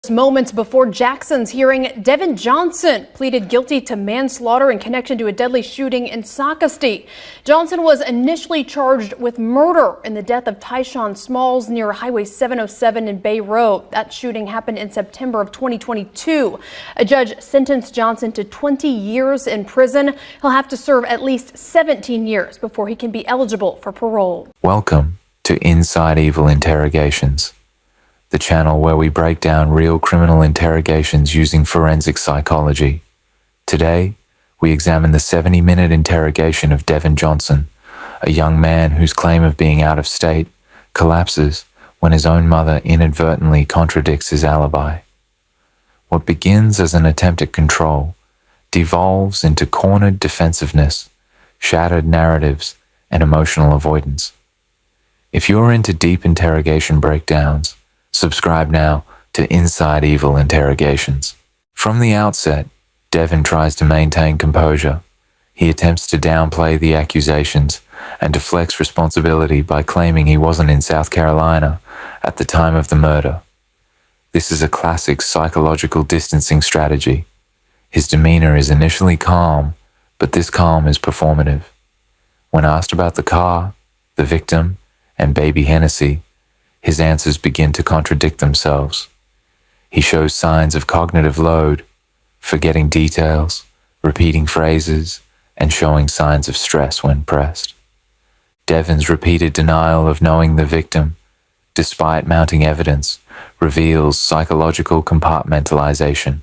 Moments before Jackson's hearing, Devin Johnson pleaded guilty to manslaughter in connection to a deadly shooting in Socastee. Johnson was initially charged with murder in the death of Tyshawn Smalls near Highway 707 in Bay Road. That shooting happened in September of 2022. A judge sentenced Johnson to 20 years in prison. He'll have to serve at least 17 years before he can be eligible for parole. Welcome to Inside Evil Interrogations, the channel where we break down real criminal interrogations using forensic psychology. Today, we examine the 70-minute interrogation of Devin Johnson, a young man whose claim of being out of state collapses when his own mother inadvertently contradicts his alibi. What begins as an attempt at control devolves into cornered defensiveness, shattered narratives, and emotional avoidance. If you're into deep interrogation breakdowns, subscribe now to Inside Evil Interrogations. From the outset, Devin tries to maintain composure. He attempts to downplay the accusations and deflects responsibility by claiming he wasn't in South Carolina at the time of the murder. This is a classic psychological distancing strategy. His demeanor is initially calm, but this calm is performative. When asked about the car, the victim, and baby Hennessy, his answers begin to contradict themselves. He shows signs of cognitive load, forgetting details, repeating phrases, and showing signs of stress when pressed. Devin's repeated denial of knowing the victim, despite mounting evidence, reveals psychological compartmentalization.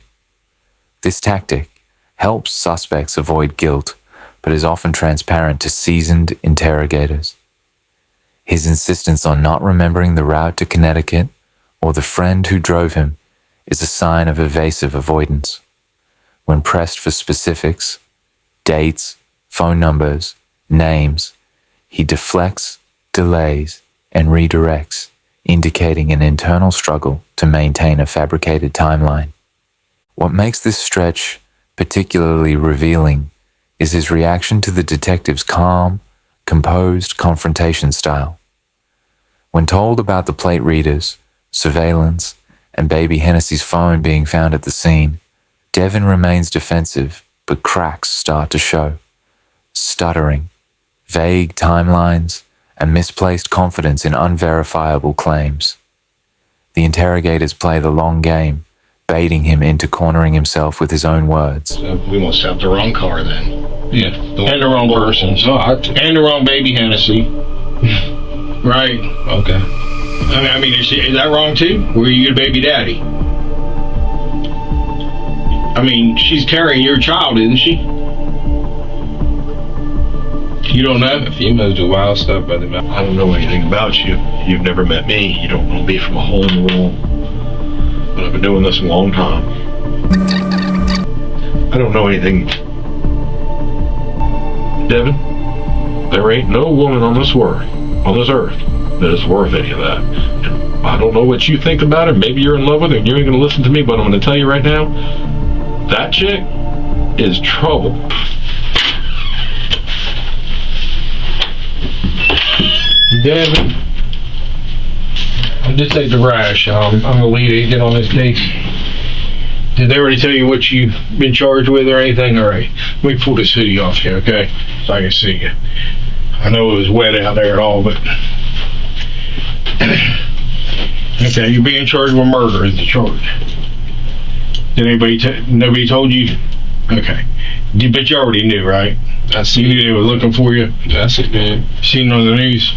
This tactic helps suspects avoid guilt, but is often transparent to seasoned interrogators. His insistence on not remembering the route to Connecticut or the friend who drove him is a sign of evasive avoidance. When pressed for specifics, dates, phone numbers, names, he deflects, delays, and redirects, indicating an internal struggle to maintain a fabricated timeline. What makes this stretch particularly revealing is his reaction to the detective's calm, composed confrontation style. When told about the plate readers, surveillance, and baby Hennessy's phone being found at the scene, Devin remains defensive, but cracks start to show. Stuttering, vague timelines, and misplaced confidence in unverifiable claims. The interrogators play the long game, baiting him into cornering himself with his own words. We must have the wrong car then. Yeah. And the wrong person. And the wrong baby Hennessy. Right. Okay. I mean, is that wrong too? Were you your baby daddy? I mean, she's carrying your child, isn't she? You don't know? Females do wild stuff, brother. I don't know anything about you. You've never met me. You don't know me from a hole in the wall. But I've been doing this a long time. I don't know anything. Devin, there ain't no woman on this earth that is worth any of that. And I don't know what you think about her. Maybe you're in love with her and you ain't gonna listen to me, but I'm gonna tell you right now, that chick is trouble. Devin, just take the rash. I'm gonna lead agent on this case. Did they already tell you what you've been charged with or anything? All right, let me pull this hoodie off here, okay? So I can see you. I know it was wet out there at all, but okay, you're being charged with murder is the charge. Did nobody told you? Okay, but you already knew, right? You knew they were looking for you. That's it, man. Seen it on the news.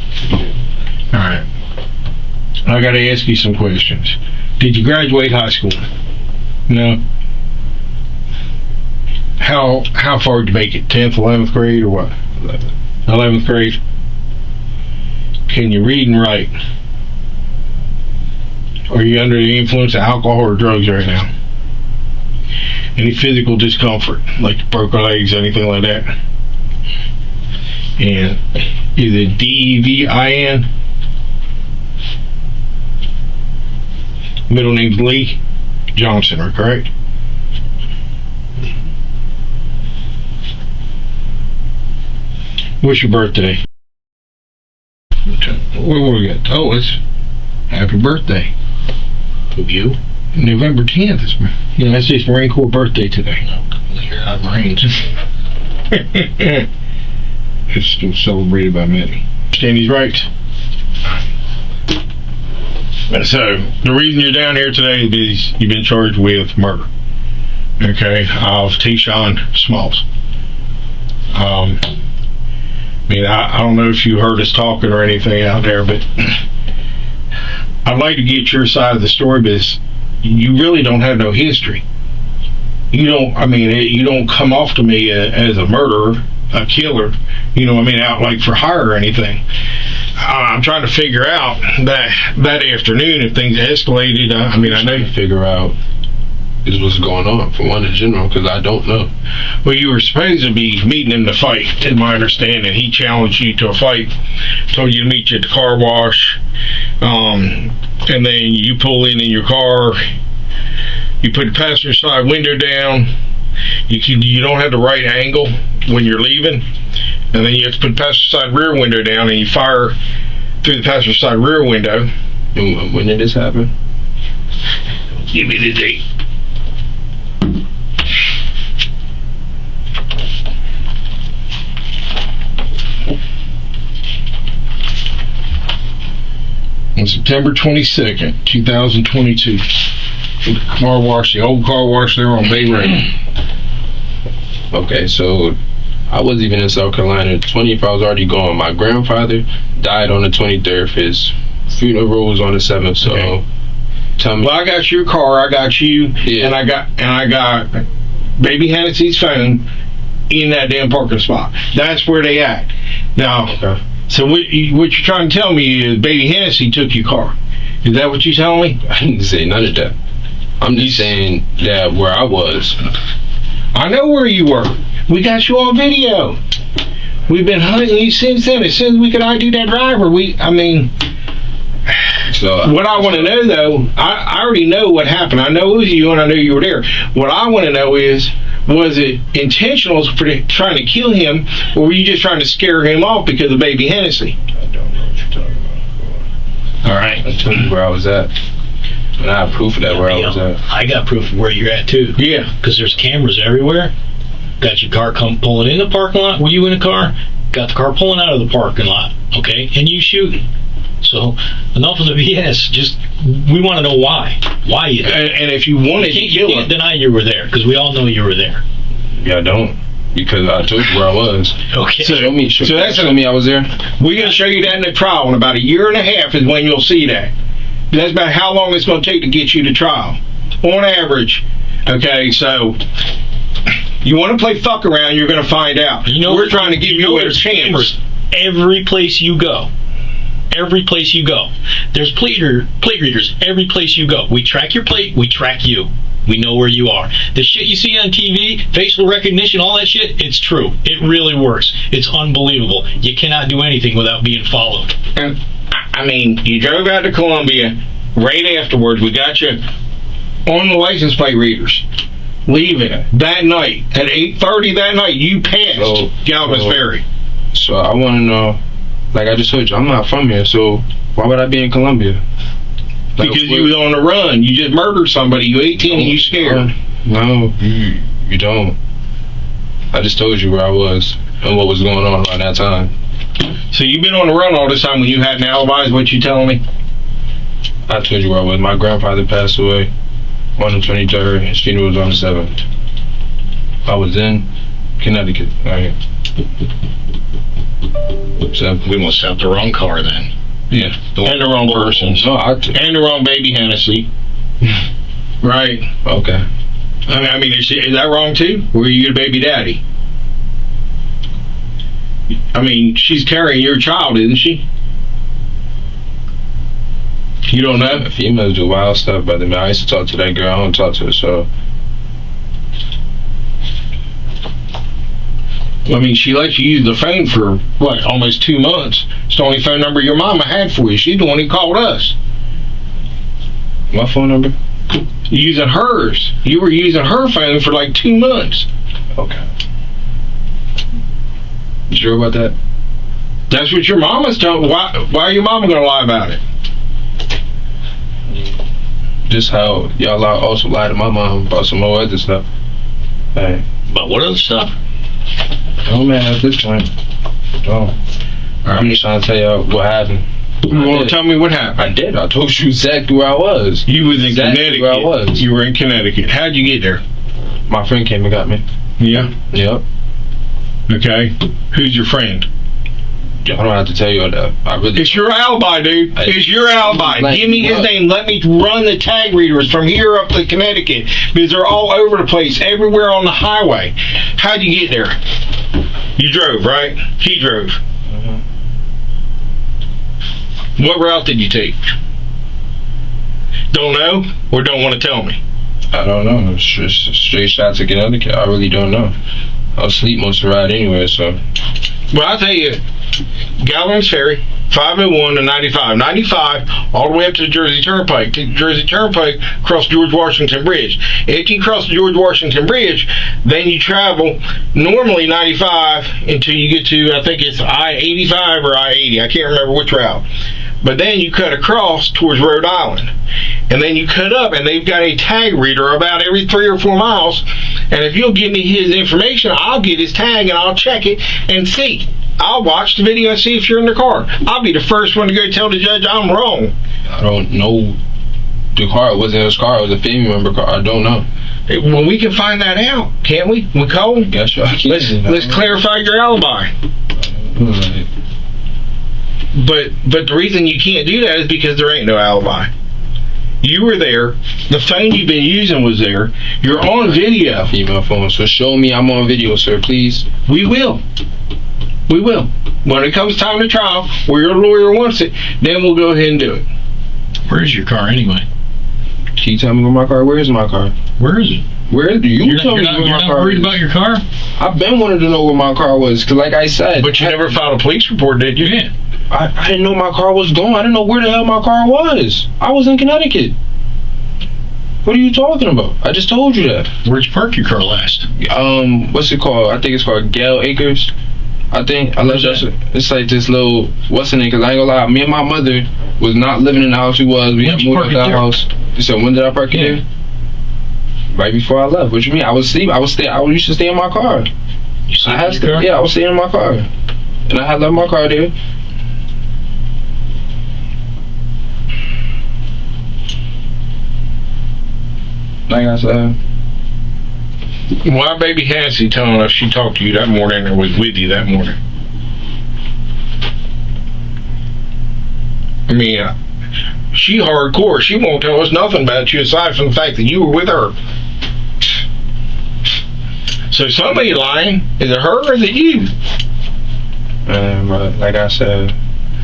All right, I got to ask you some questions. Did you graduate high school? No. How far did you make it? 10th, 11th grade, or what? 11th grade. Can you read and write? Are you under the influence of alcohol or drugs right now? Any physical discomfort, like broken legs, anything like that? And is it Devin? Middle name's Lee Johnson, are correct? What's your birthday? What we got? Oh, it's happy birthday. Of you? November 10th is, that's his Marine Corps birthday today. You're out Marines. It's still celebrated by many. Understand these rights. So the reason you're down here today is you've been charged with murder. Okay, of Tayshawn Smalls. I don't know if you heard us talking or anything out there, but I'd like to get your side of the story, because you really don't have no history. You don't come off to me as a murderer, a killer, out like for hire or anything. I'm trying to figure out that afternoon if things escalated. I know you Figure out is what's going on, for one in general, because I don't know. Well, you were supposed to be meeting him to fight, in my understanding. He challenged you to a fight, told you to meet you at the car wash, and then you pull in your car, you put the passenger side window down, you don't have the right angle when you're leaving, and then you have to put the passenger side rear window down, and you fire through the passenger side rear window. And when did this happen? Give me the date. On September 22nd, 2022. Car wash, the old car wash there on Bay Road. Okay, so I wasn't even in South Carolina. 20th, I was already gone. My grandfather died on the 23rd. His funeral was on the 7th. So, Okay. tell me. Well, I got your car, I got you, Yeah. and I got Baby Hennessy's phone in that damn parking spot. That's where they at. Now, Okay. so what you're trying to tell me is Baby Hennessy took your car. Is that what you're telling me? I didn't say none of that. I'm just saying that where I was. I know where you were. We got you on video. We've been hunting you since then. As soon as we could ID that driver, So what I want to know, though, I already know what happened. I know it was you, and I know you were there. What I want to know is, was it intentional for trying to kill him, or were you just trying to scare him off because of Baby Hennessy? I don't know what you're talking about. All right. I told you where I was at. And I have proof of that where I was at. I got proof of where you're at too. Yeah. Because there's cameras everywhere. Got your car pulling in the parking lot. Were you in the car? Got the car pulling out of the parking lot. Okay, and you shooting. So enough of the BS. Just we want to know why. Why you? And if you wanted to You kill can't him, deny you were there because we all know you were there. Yeah, I don't. Because I told you where I was. Okay. Show me I was there. we're going to show you that in the trial. In about a year and a half is when you'll see that. That's about how long it's going to take to get you to trial, on average. Okay, so you want to play fuck around, you're going to find out. We're trying to give you a there's chance. cameras every place you go. Every place you go. There's plate readers every place you go. We track your plate, we track you. We know where you are. The shit you see on TV, facial recognition, all that shit, it's true. It really works. It's unbelievable. You cannot do anything without being followed. And you drove out to Columbia right afterwards. We got you on the license plate readers. Leaving that night at 8:30 that night. You passed Galvin Ferry. So I want to know, like I just told you, I'm not from here, so why would I be in Columbia? Like, Because you was on the run. You just murdered somebody. You 18 and you scared. No, you don't. I just told you where I was and what was going on around that time. So you've been on the run all this time when you had an alibi, is what you telling me? I told you where I was. My grandfather passed away on the 23rd. His funeral was on the 7th. I was in Connecticut. Right. So We must have the wrong car then. Yeah. And the wrong person. no, And the wrong Baby Hennessy. Right. okay. Is that wrong too? Were you your baby daddy? She's carrying your child, isn't she? You don't know? Females do wild stuff, but I used to talk to that girl. I don't talk to her, so. She let you use the phone for, almost 2 months. It's the only phone number your mama had for you. She's the one who called us. My phone number? Using hers. You were using her phone for 2 months. Okay. You sure about that? That's what your mama's telling. Why are your mama going to lie about it? just how y'all also lied to my mom about some more other stuff. Hey. But what other stuff? Oh man, at this point. Oh. I'm just trying to tell y'all what happened. You want to tell me what happened? I did. I told you exactly where I was. You was in Exactly Connecticut. where I was. You were in Connecticut. How'd you get there? My friend came and got me. Yeah. Yep. Okay. Who's your friend? I don't have to tell you all that. I really. It's your alibi, dude. It's your alibi. Like, Give me his what? name. Let me run the tag readers from here up to Connecticut because they're all over the place, everywhere on the highway. How'd you get there? You drove, right? He drove. Mm-hmm. What route did you take? Don't know or don't want to tell me? I don't know. It's just a straight shot to Connecticut. I really don't know. I was asleep most of the ride anyway, so. Well, I'll tell you, Galvin's Ferry, 501 to 95. 95 all the way up to the Jersey Turnpike. Take the Jersey Turnpike, cross George Washington Bridge. After you cross the George Washington Bridge, then you travel normally 95 until you get to, I think it's I-85 or I-80. I can't remember which route. But then you cut across towards Rhode Island. And then you cut up, and they've got a tag reader about every 3 or 4 miles. And if you'll give me his information, I'll get his tag and I'll check it and see. I'll watch the video and see if you're in the car. I'll be the first one to go tell the judge I'm wrong. I don't know the car. It wasn't his car. It was a family member car. I don't know. Well, we can find that out, can't we? We call him? Yeah, sure. Let's clarify your alibi. Right. But the reason you can't do that is because there ain't no alibi. You were there. The phone you've been using was there. You're on video. Female phone. So show me I'm on video, sir, please. We will. We will. When it comes time to trial, where your lawyer wants it, then we'll go ahead and do it. Where's your car anyway? Can you tell me where my car? Where is my car? Where is it? Where do you tell me where You're my not car worried is? about your car? I've been wanting to know where my car was, because like I said. But you never filed a police report, did you? Yeah. I didn't know my car was gone. I didn't know where the hell my car was. I was in Connecticut. What are you talking about? I just told you that. Where'd you park your car last? What's it called? I think it's called Gale Acres. I think it's like this little what's the name? Cause I ain't gonna lie, me and my mother was not living in the house we was. We had moved out that house. You said when did I park it there? Right before I left. What you mean? I was asleep. I used to stay in my car. You sleep in your car? Yeah, I was staying in my car, and I had left my car there. Like I said. Why baby Hansie telling us she talked to you that morning or was with you that morning? I mean, she hardcore. She won't tell us nothing about you aside from the fact that you were with her. So somebody lying. Is it her or is it you? But like I said,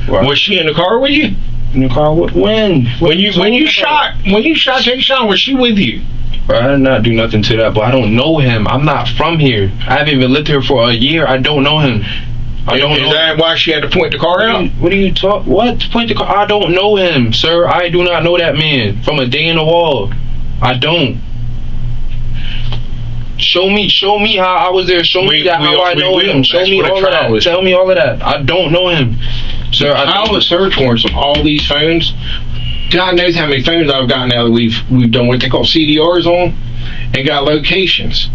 Was she in the car with you? in the car. When? When you shot Tayshawn, was she with you? Bro, I did not do nothing to that, but I don't know him. I'm not from here. I haven't even lived here for a year. I don't know him. I don't know. Is that why she had to point the car out? What are you talking? What? Point the car? I don't know him, sir. I do not know that man from a day in the wall. I don't. Show me how I was there. Show me how I know him. Show me all of that. Tell me all of that. I don't know him, sir. I File the search warrants on all these phones. God knows how many phones I've got now that we've done what they call CDRs on and got locations.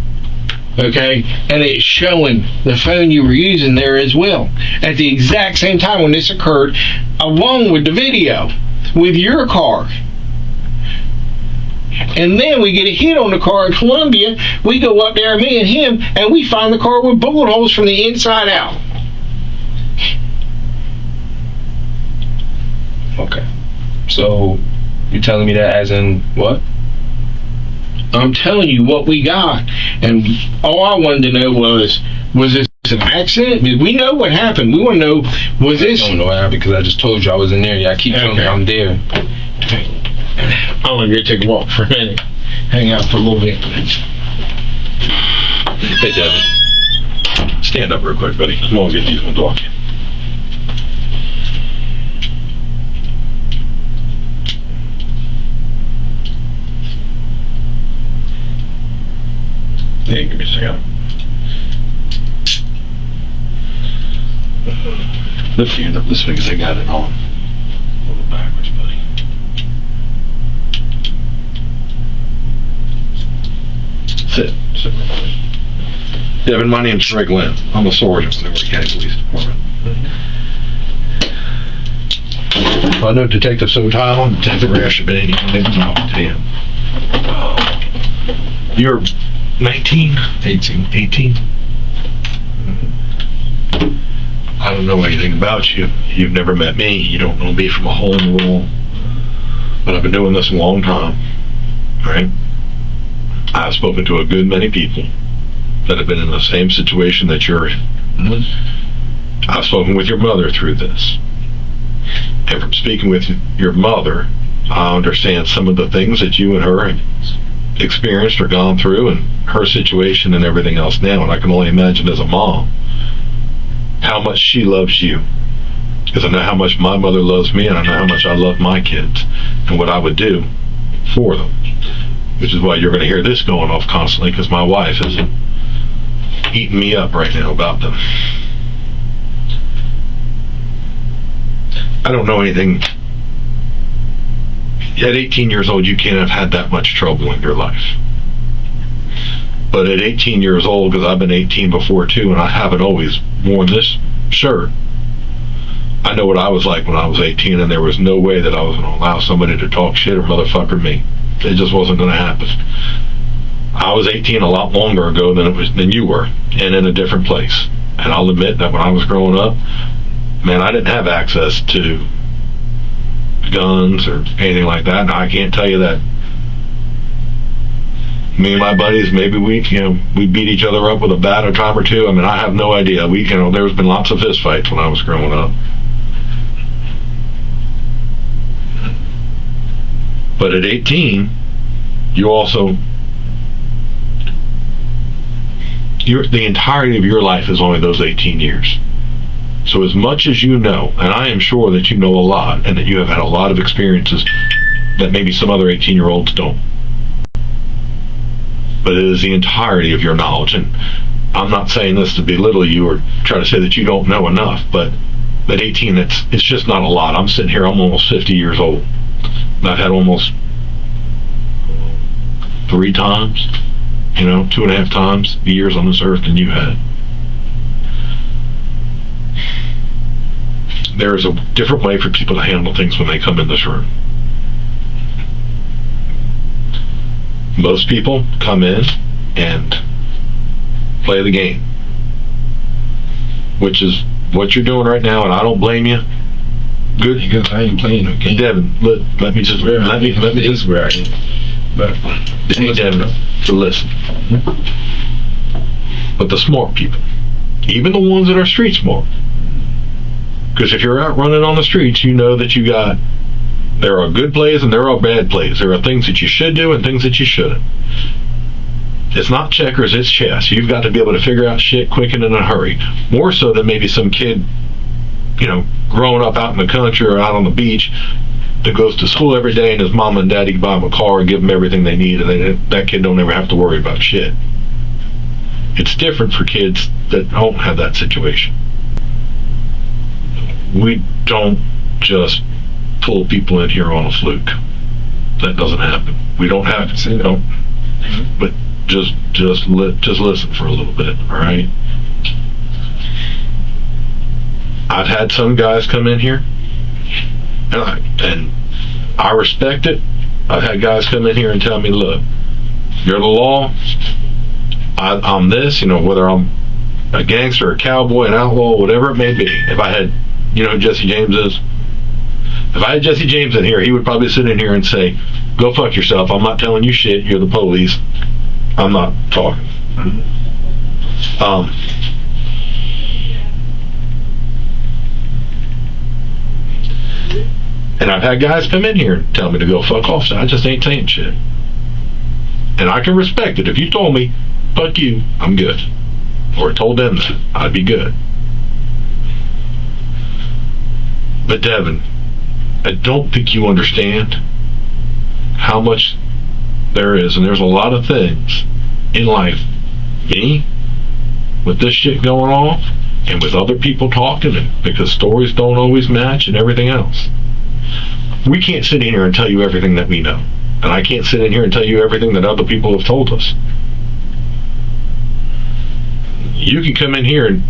Okay, and it's showing the phone you were using there as well at the exact same time when this occurred, along with the video with your car. And then we get a hit on the car in Columbia. We go up there, me and him, and we find the car with bullet holes from the inside out. Okay. So you're telling me that as in what? I'm telling you what we got, and all I wanted to know was this an accident? Did we know what happened? We want to know, was this... I don't know what happened because I just told you I was in there. Yeah, I keep telling you I'm there. I'm going to go take a walk for a minute. Hang out for a little bit. Hey, Devin. Stand up real quick, buddy. I'm going to get these ones off you. Hey, give me a second. Lift your hand up this way because I got it on. A little backwards, buddy. Sit. Devin, my name's Rick Lynn. I'm a sergeant in the Newark County Police Department. I know Detective Sotile and Detective Rashabini. They've been talking to him. You're 19? 18. I don't know anything about you. You've never met me. You don't know me from a hole in the wall. But I've been doing this a long time. Right? I've spoken to a good many people that have been in the same situation that you're in. I've spoken with your mother through this. And from speaking with your mother, I understand some of the things that you and her have experienced or gone through, and her situation and everything else now. And I can only imagine as a mom how much she loves you, because I know how much my mother loves me, and I know how much I love my kids and what I would do for them, which is why you're going to hear this going off constantly, because my wife is eating me up right now about them. I don't know anything. At 18 years old, you can't have had that much trouble in your life. But at 18 years old, because I've been 18 before too, and I haven't always worn this shirt, I know what I was like when I was 18, and there was no way that I was going to allow somebody to talk shit or motherfucker me. It just wasn't going to happen. I was 18 a lot longer ago than you were, and in a different place. And I'll admit that when I was growing up, man, I didn't have access to guns or anything like that. And I can't tell you that me and my buddies, maybe we beat each other up with a bat a time or two. I mean, I have no idea. There's been lots of fist fights when I was growing up. But at 18, the entirety of your life is only those 18 years. So as much as you know, and I am sure that you know a lot, and that you have had a lot of experiences that maybe some other 18-year-olds don't. But it is the entirety of your knowledge. And I'm not saying this to belittle you or try to say that you don't know enough, but at 18, it's just not a lot. I'm sitting here, I'm almost 50 years old. And I've had almost 3 times, 2.5 times the years on this earth than you had. There is a different way for people to handle things when they come in this room. Most people come in and play the game, which is what you're doing right now, and I don't blame you. Good, because I ain't playing no game. Devin, let me just where I am. But Devin, to listen. But the smart people, even the ones that are street smart. Because if you're out running on the streets, you know that there are good plays and there are bad plays. There are things that you should do and things that you shouldn't. It's not checkers, it's chess. You've got to be able to figure out shit quick and in a hurry. More so than maybe some kid, growing up out in the country or out on the beach that goes to school every day and his mom and daddy buy him a car and give him everything they need, and that kid don't ever have to worry about shit. It's different for kids that don't have that situation. We don't just pull people in here on a fluke. That doesn't happen. We don't have to say no, but just listen for a little bit, all right? I've had some guys come in here, and I respect it. I've had guys come in here and tell me, look, you're the law. I'm this, whether I'm a gangster, a cowboy, an outlaw, whatever it may be. If I had, who Jesse James is? If I had Jesse James in here, he would probably sit in here and say, go fuck yourself. I'm not telling you shit. You're the police. I'm not talking. And I've had guys come in here and tell me to go fuck off, so I just ain't saying shit. And I can respect it. If you told me, fuck you, I'm good. Or told them that, I'd be good. But Devin, I don't think you understand how much there is, and there's a lot of things in life, me, with this shit going on, and with other people talking, and because stories don't always match and everything else. We can't sit in here and tell you everything that we know. And I can't sit in here and tell you everything that other people have told us. you can come in here and,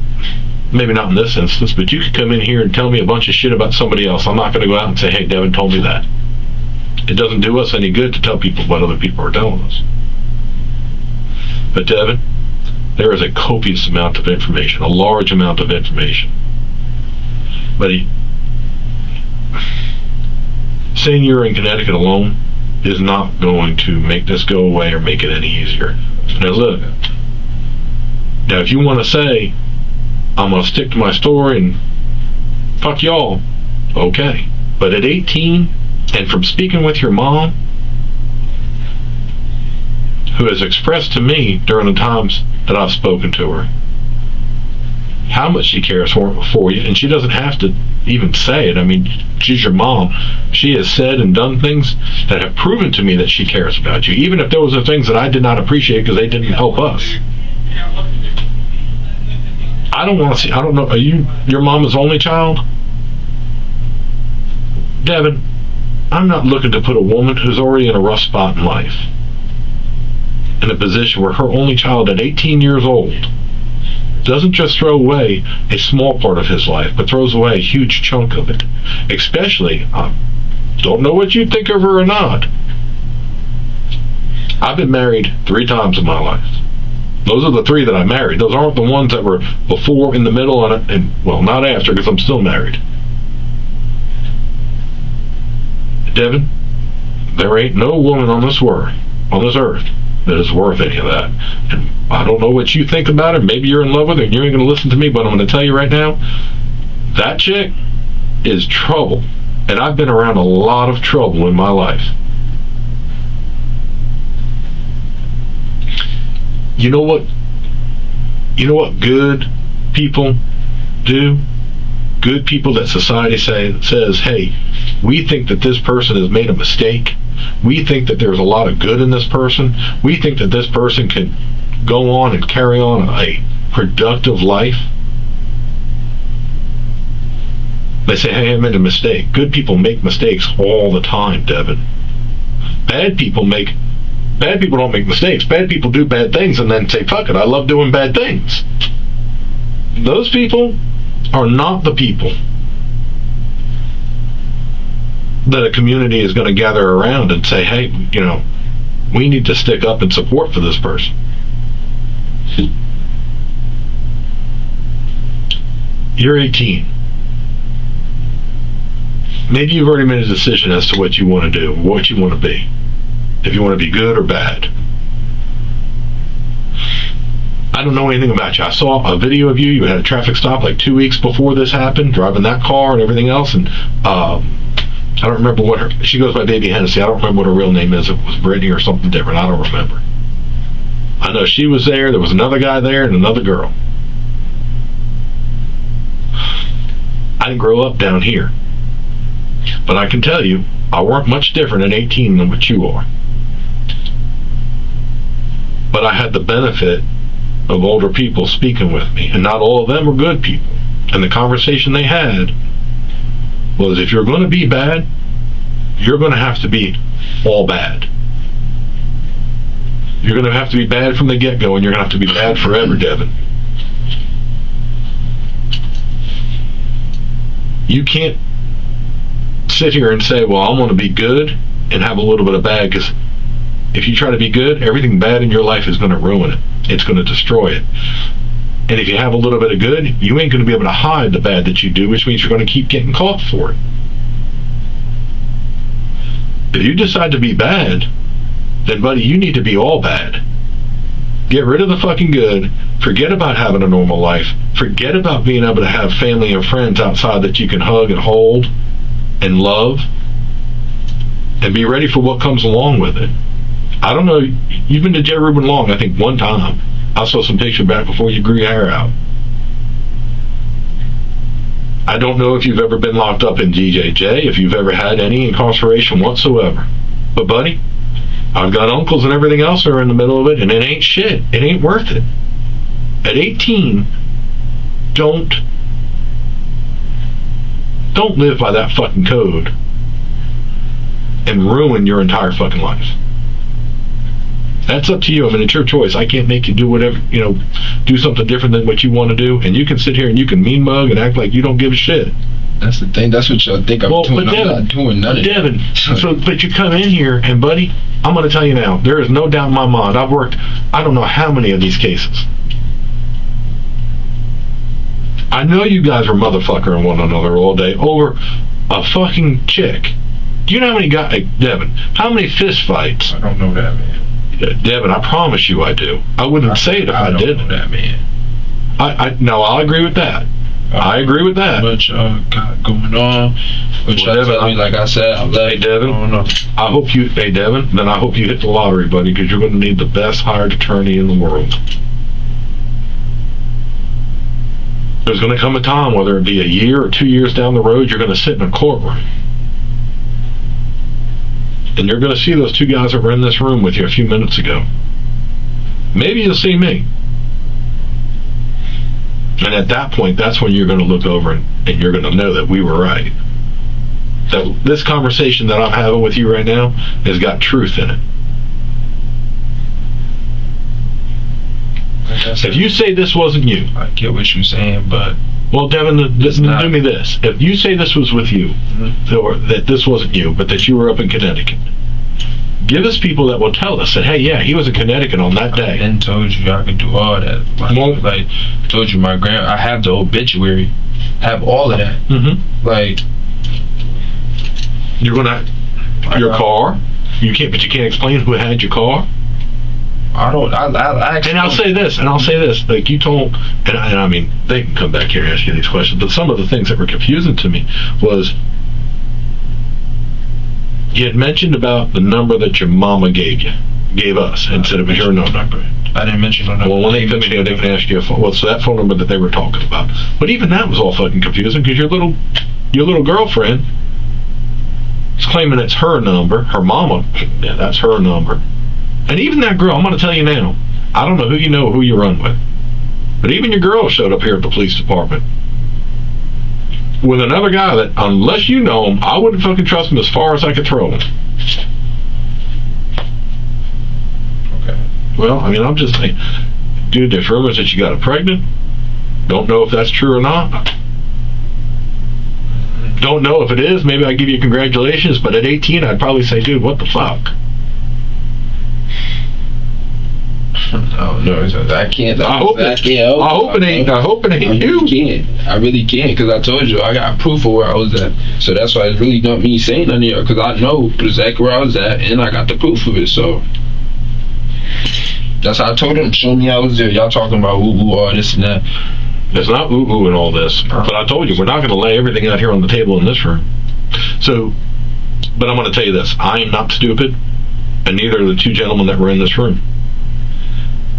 maybe not in this instance, but you could come in here and tell me a bunch of shit about somebody else. I'm not going to go out and say, hey, Devin told me that. It doesn't do us any good to tell people what other people are telling us. But Devin, there is a copious amount of information, a large amount of information. But saying you're in Connecticut alone is not going to make this go away or make it any easier. Now look, now if you want to say, I'm going to stick to my story and fuck y'all, okay. But at 18, and from speaking with your mom, who has expressed to me during the times that I've spoken to her how much she cares for you, and she doesn't have to even say it. I mean, she's your mom. She has said and done things that have proven to me that she cares about you, even if those are things that I did not appreciate because they didn't help us. I don't want to see, I don't know, are you your mama's only child? Devin, I'm not looking to put a woman who's already in a rough spot in life in a position where her only child at 18 years old doesn't just throw away a small part of his life, but throws away a huge chunk of it. Especially, I don't know what you think of her or not. I've been married 3 times in my life. Those are the 3 that I married. Those aren't the ones that were before, in the middle, and well, not after, because I'm still married. Devin, there ain't no woman on this earth that is worth any of that. And I don't know what you think about her. Maybe you're in love with her and you ain't going to listen to me, but I'm going to tell you right now, that chick is trouble. And I've been around a lot of trouble in my life. You know what good people do? Good people that society says, hey, we think that this person has made a mistake. We think that there's a lot of good in this person. We think that this person can go on and carry on a productive life. They say, hey, I made a mistake. Good people make mistakes all the time, Devin. Bad people don't make mistakes. Bad people do bad things and then say, fuck it, I love doing bad things. Those people are not the people that a community is going to gather around and say, hey, we need to stick up and support for this person. You're 18. Maybe you've already made a decision as to what you want to do, what you want to be. If you want to be good or bad. I don't know anything about you. I saw a video of you. You had a traffic stop like 2 weeks before this happened, driving that car and everything else. And I don't remember what she goes by Baby Hennessy. I don't remember what her real name is. It was Brittany or something different. I don't remember. I know she was there. There was another guy there and another girl. I didn't grow up down here. But I can tell you, I weren't much different at 18 than what you are. But I had the benefit of older people speaking with me, and not all of them were good people. And the conversation they had was, if you're going to be bad, you're going to have to be all bad. You're going to have to be bad from the get-go, and you're going to have to be bad forever, Devin. You can't sit here and say, well, I want to be good and have a little bit of bad, because if you try to be good, everything bad in your life is going to ruin it. It's going to destroy it. And if you have a little bit of good, you ain't going to be able to hide the bad that you do, which means you're going to keep getting caught for it. If you decide to be bad, then buddy, you need to be all bad. Get rid of the fucking good. Forget about having a normal life. Forget about being able to have family and friends outside that you can hug and hold and love, and be ready for what comes along with it. I don't know, you've been to Jerry Rubin Long, I think, one time. I saw some picture back before you grew your hair out. I don't know if you've ever been locked up in DJJ, if you've ever had any incarceration whatsoever. But buddy, I've got uncles and everything else that are in the middle of it, and it ain't shit. It ain't worth it. At 18, don't live by that fucking code and ruin your entire fucking life. That's up to you. I mean, it's your choice. I can't make you do whatever, do something different than what you want to do. And you can sit here and you can mean mug and act like you don't give a shit. That's the thing. That's what y'all think I'm doing. I'm not doing none of Devin, but you come in here and, buddy, I'm going to tell you now, there is no doubt in my mind. I've worked, I don't know how many of these cases. I know you guys are motherfuckering one another all day over a fucking chick. Do you know how many guys, Devin, how many fist fights? I don't know that, man. Devin, I promise you I do. I wouldn't say it if I didn't. I don't know that, man. No, I'll agree with that. I agree with that. What y'all got going on? What y'all tell me, like I said, I love Hey, Devin, I hope you hit the lottery, buddy, because you're going to need the best hired attorney in the world. There's going to come a time, whether it be a year or 2 years down the road, you're going to sit in a courtroom. And you're going to see those two guys that were in this room with you a few minutes ago. Maybe you'll see me. And at that point, that's when you're going to look over and you're going to know that we were right. That this conversation that I'm having with you right now has got truth in it. If you say this wasn't you, I get what you're saying, but well, Devin, do me this. If you say this was with you, or that this wasn't you, but that you were up in Connecticut, give us people that will tell us that, hey, yeah, he was in Connecticut on that day. I then told you I could do all that. Like told you I have the obituary, have all of that. Mm-hmm. Like you're gonna your car. You can't explain who had your car. I don't. And I'll say this. Like you told, and I mean, they can come back here and ask you these questions. But some of the things that were confusing to me was you had mentioned about the number that your mama gave us, instead of your number. I didn't mention no number. Well, when they come here, they can ask you a phone. Well, so that phone number that they were talking about. But even that was all fucking confusing because your little girlfriend is claiming it's her number. Her mama, yeah, that's her number. And even that girl, I'm going to tell you now, I don't know who you run with, but even your girl showed up here at the police department with another guy that, unless you know him, I wouldn't fucking trust him as far as I could throw him. Okay. Well, I mean, I'm just saying, dude, there's rumors that you got her pregnant. Don't know if that's true or not. Don't know if it is. Maybe I give you congratulations, but at 18, I'd probably say, dude, what the fuck? No, I can't. I hope it ain't you. I really can't, because I told you I got proof of where I was at. So that's why it's really not me saying nothing here, because I know exactly where I was at and I got the proof of it. So that's how I told them. Show me I was there. Y'all talking about woo all this and that. There's not woo in all this, but I told you we're not going to lay everything out here on the table in this room. So, but I'm going to tell you this: I am not stupid, and neither are the two gentlemen that were in this room.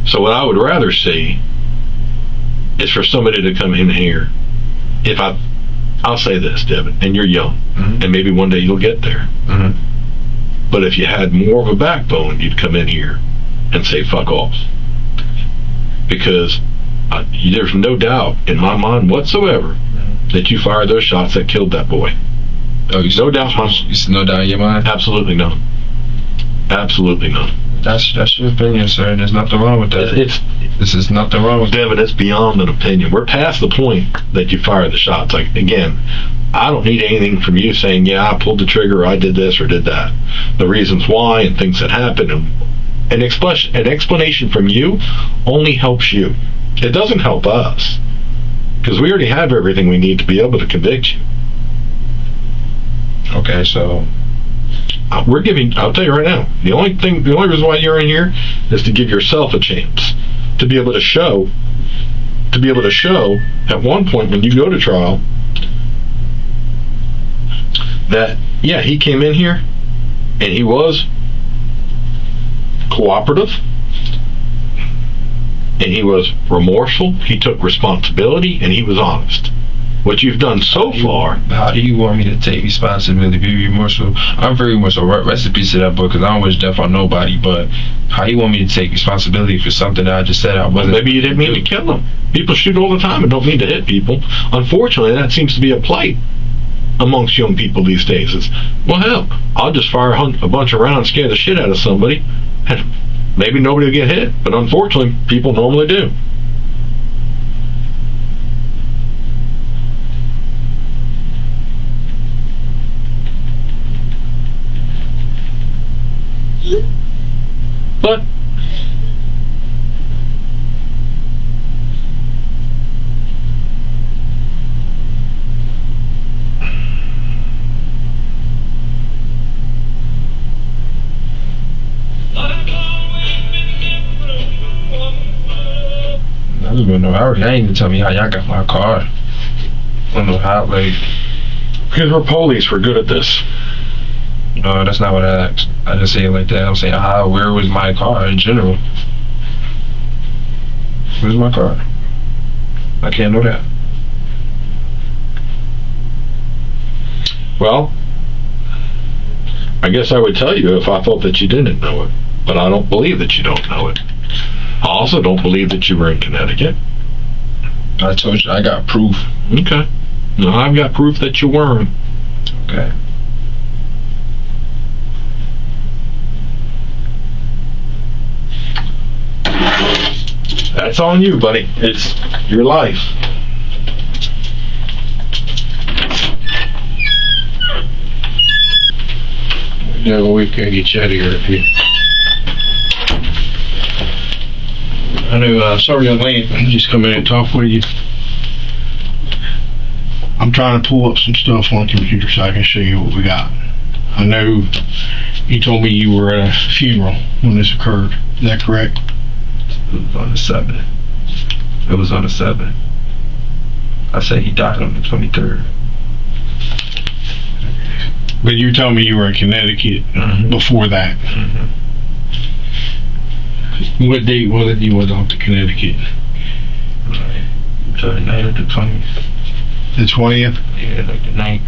So what I would rather see is for somebody to come in here. I'll say this, Devin, and you're young, and maybe one day you'll get there. Mm-hmm. But if you had more of a backbone, you'd come in here and say fuck off. Because there's no doubt in my mind whatsoever that you fired those shots that killed that boy. Oh, no doubt. No doubt in your mind? Absolutely none. Absolutely none. That's your opinion, sir. There's nothing wrong with that. This is nothing wrong with that. Devin, it's beyond an opinion. We're past the point that you fired the shots. Like, again, I don't need anything from you saying, yeah, I pulled the trigger, or I did this or did that. The reasons why and things that happened. And an explanation from you only helps you. It doesn't help us. Because we already have everything we need to be able to convict you. Okay, so I'll tell you right now, the only reason why you're in here is to give yourself a chance to be able to show at one point when you go to trial that, yeah, he came in here and he was cooperative and he was remorseful, he took responsibility, and he was honest. What you've done so far. How do you want me to take responsibility, be remorseful? I'm very remorseful. Rest in peace to that book, because I don't wish death on nobody. But how you want me to take responsibility for something that I just said I wasn't? Maybe you didn't mean to kill them. People shoot all the time and don't mean to hit people. Unfortunately, that seems to be a plight amongst young people these days. It's, well, hell, I'll just fire a bunch of rounds, scare the shit out of somebody, and maybe nobody will get hit, but unfortunately, people normally do. But I just want to know. Y'all ain't even tell me how y'all got my car. I don't know how, like. because we're police, we're good at this. No, that's not what I asked. I didn't say it like that. I'm saying where was my car in general? Where's my car? I can't know that. Well, I guess I would tell you if I thought that you didn't know it, but I don't believe that you don't know it. I also don't believe that you were in Connecticut. I told you I got proof. Okay. No, I've got proof that you weren't. Okay. That's on you, buddy. It's your life. Yeah, well, we can get you out of here if you. I know, sorry, young lady, just come in and talk with you. I'm trying to pull up some stuff on the computer so I can show you what we got. I know you told me you were at a funeral when this occurred. Is that correct? It was on the 7th. It was on the 7th. I said he died on the 23rd. But you told me you were in Connecticut before that. What date was it you went off to Connecticut? So the night of the 20th. The 20th? Yeah, like the night.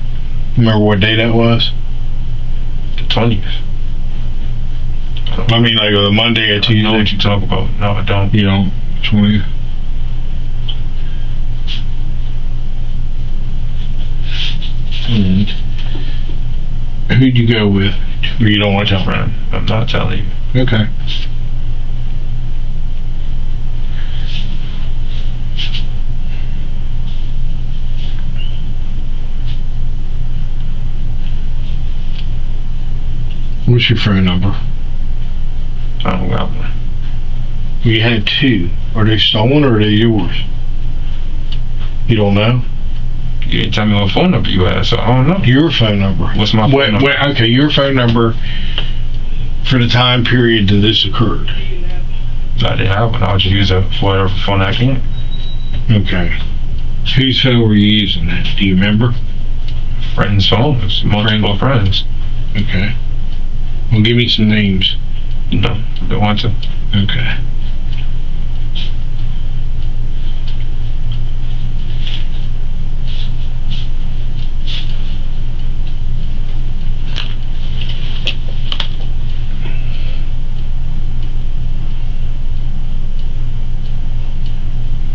Remember what day that was? The 20th. I mean, like a Monday or Tuesday? I know what you talk about. No, I don't. You don't? 20th? Who'd you go with? Or you don't want to tell me? I'm not telling you. Okay. What's your phone number? I don't got one. You had two. Are they stolen or are they yours? You don't know? You didn't tell me what phone number you had, so I don't know. Your phone number. What's my phone number? Okay, your phone number for the time period that this occurred. I didn't have one. I'll just use it for whatever phone I can. Okay. Whose phone were you using then? Do you remember? Friends' phone. It's multiple friends. Okay. Well, give me some names. No, don't want to. Okay.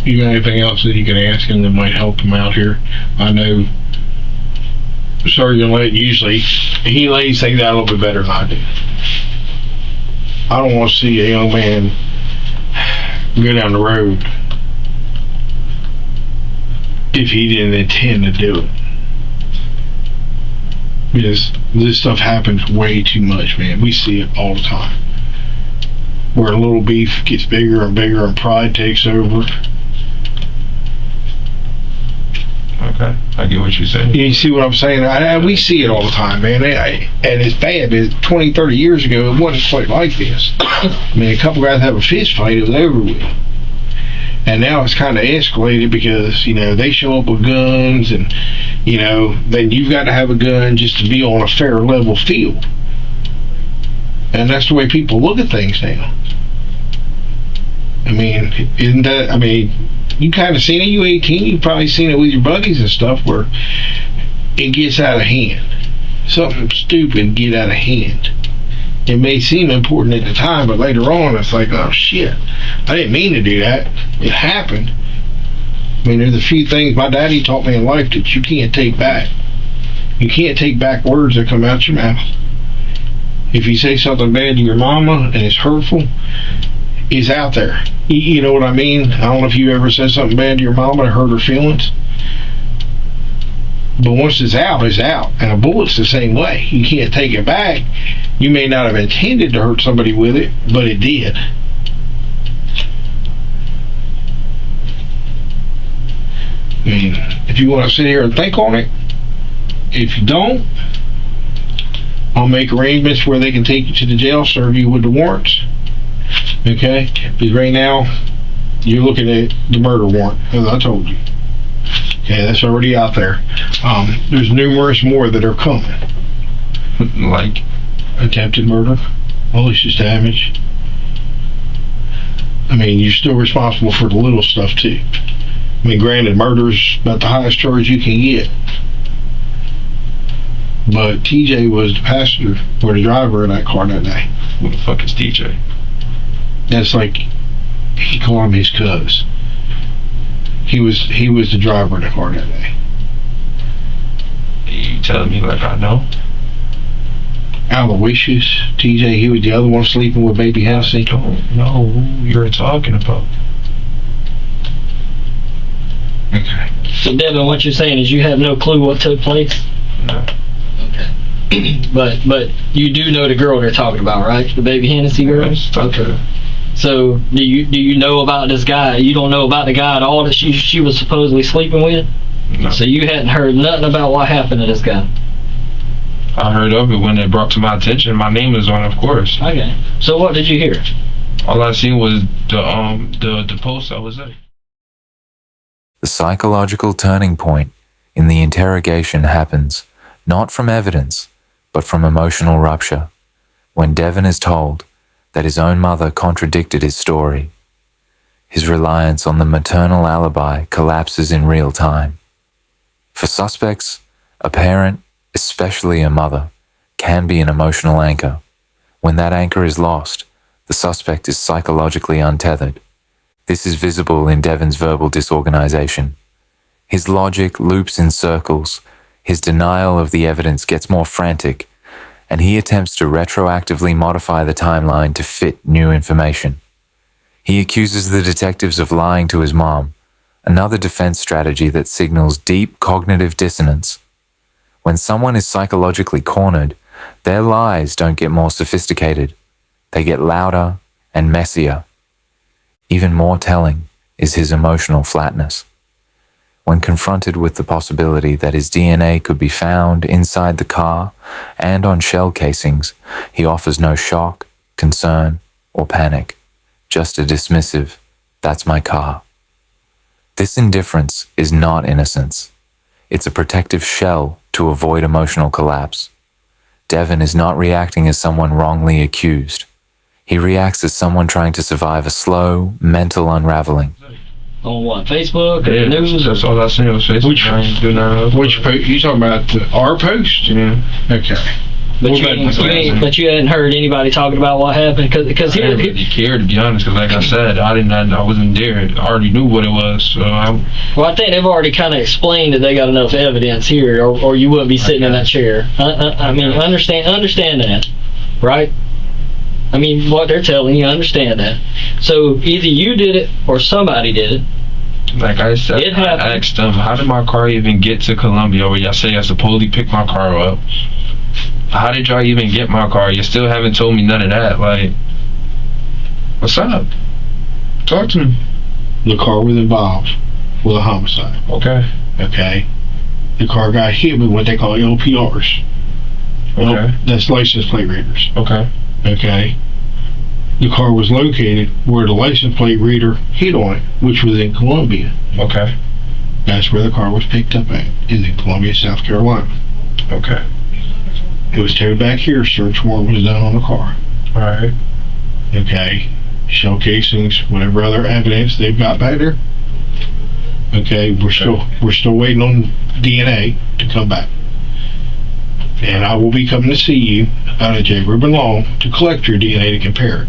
You got anything else that you can ask him that might help him out here? I know Sergeant Lett usually, he lays things out a little bit better than I do. I don't want to see a young man go down the road if he didn't intend to do it. Because this stuff happens way too much, man. We see it all the time. Where a little beef gets bigger and bigger and pride takes over. Okay, I get what you're saying. You see what I'm saying? We see it all the time, man. And it's bad. 20, 30 years ago, it wasn't quite like this. I mean, a couple guys have a fist fight, it was over with. And now it's kind of escalated because, you know, they show up with guns and, you know, then you've got to have a gun just to be on a fair level field. And that's the way people look at things now. I mean, isn't that, I mean, you kind of seen it, you 18, you've probably seen it with your buddies and stuff where it gets out of hand. Something stupid get out of hand. It may seem important at the time, but later on it's like, oh shit, I didn't mean to do that. It happened. I mean, there's a few things my daddy taught me in life that you can't take back. You can't take back words that come out your mouth. If you say something bad to your mama and it's hurtful, it's out there. You know what I mean? I don't know if you ever said something bad to your mama to hurt her feelings. But once it's out, it's out. And a bullet's the same way. You can't take it back. You may not have intended to hurt somebody with it, but it did. I mean, if you want to sit here and think on it, if you don't, I'll make arrangements where they can take you to the jail, serve you with the warrants. Okay? Because right now, you're looking at the murder warrant, as I told you. Okay, that's already out there. There's numerous more that are coming. Like Attempted murder, malicious damage. I mean, you're still responsible for the little stuff, too. I mean, granted, murder's about the highest charge you can get. But TJ was the passenger or the driver of that car that day. who the fuck is DJ? That's like, he called him his cuz. He was the driver of the car that day. You telling me like I know? Aloysius, TJ, he was the other one sleeping with baby Hennessy. I don't know who you're talking about. Okay. So Devin, what you're saying is you have no clue what took place? No. Okay. but you do know the girl they're talking about, right? The baby Hennessy girl? Yes, Okay. So do you know about this guy? You don't know about the guy at all that she was supposedly sleeping with? No. So you hadn't heard nothing about what happened to this guy? I heard of it when it brought to my attention. My name is on it, of course. Okay. So what did you hear? All I seen was the post I was at. The psychological turning point in the interrogation happens not from evidence, but from emotional rupture, when Devin is told that his own mother contradicted his story. His reliance on the maternal alibi collapses in real time. For suspects, a parent, especially a mother, can be an emotional anchor. When that anchor is lost, the suspect is psychologically untethered. This is visible in Devin's verbal disorganization. His logic loops in circles, his denial of the evidence gets more frantic, and he attempts to retroactively modify the timeline to fit new information. He accuses the detectives of lying to his mom, another defense strategy that signals deep cognitive dissonance. When someone is psychologically cornered, their lies don't get more sophisticated. They get louder and messier. Even more telling is his emotional flatness. When confronted with the possibility that his DNA could be found inside the car and on shell casings, he offers no shock, concern, or panic, just a dismissive, "That's my car." This indifference is not innocence. It's a protective shell to avoid emotional collapse. Devin is not reacting as someone wrongly accused. He reacts as someone trying to survive a slow, mental unraveling. On what, Facebook? Yeah, News? that's all I seen on Facebook. I ain't do none of it. Which post? You talking about our post? Yeah. Okay. But What you, about but you hadn't heard anybody talking about what happened? Because I here, didn't really care, to be honest, because like I said, I wasn't there. I already knew what it was, so well, I think they've already kind of explained that they got enough evidence here, or you wouldn't be sitting in that chair. I mean, understand that, right? I mean, what they're telling you, understand that. So either you did it or somebody did it. like I said, It I happened. asked them, how did my car even get to Columbia, where y'all say I supposedly picked my car up? How did y'all even get my car? You still haven't told me none of that. Like, what's up? Talk to me. The car was involved with a homicide. Okay. Okay. The car got hit with what they call LPRs. Okay. That's license plate readers. Okay. Okay. The car was located where the license plate reader hit on it, which was in Columbia. Okay. That's where the car was picked up at, is in Columbia, South Carolina. Okay. It was towed back here. Search warrant was done on the car. All right. Okay. Shell casings, whatever other evidence they've got back there. Okay. We're still waiting on DNA to come back. And I will be coming to see you out of J. Reuben Law to collect your DNA to compare it.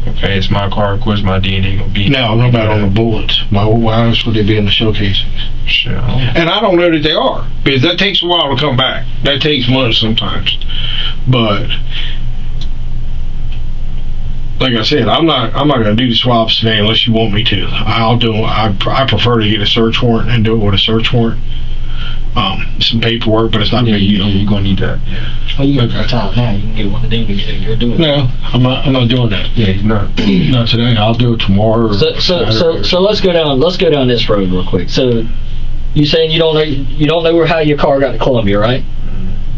Okay, it's my car. Of course, my DNA gonna be. No, I'm not about on the bullets. Why else would they be in the shell casings? Shit. And I don't know that they are, because that takes a while to come back. That takes months sometimes. But like I said, I'm not gonna do the swaps today unless you want me to. I'll do. I prefer to get a search warrant and do it with a search warrant. Some paperwork, but it's not big. You're gonna need that. Well, you got time now. You can get one of them. You're doing it. No, I'm not doing that. Yeah, not today. I'll do it tomorrow. So let's go down this road real quick. So you saying you don't know how your car got to Columbia, right?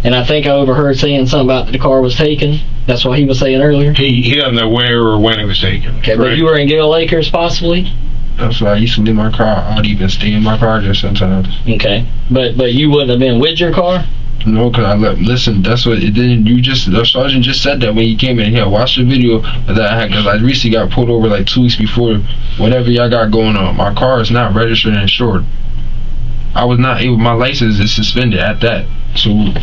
And I think I overheard saying something about the car was taken. That's what he was saying earlier. He doesn't know where or when it was taken. Okay, but you were in Gale Acres possibly. That's why I used to leave my car. I'd even stay in my car just sometimes. Okay, but you wouldn't have been with your car. No, because listen, that's what it didn't. The sergeant just said that when he came in here. Watch the video that I had, because I recently got pulled over like 2 weeks before whatever y'all got going on. My car is not registered and insured. I was not able, my license is suspended at that. So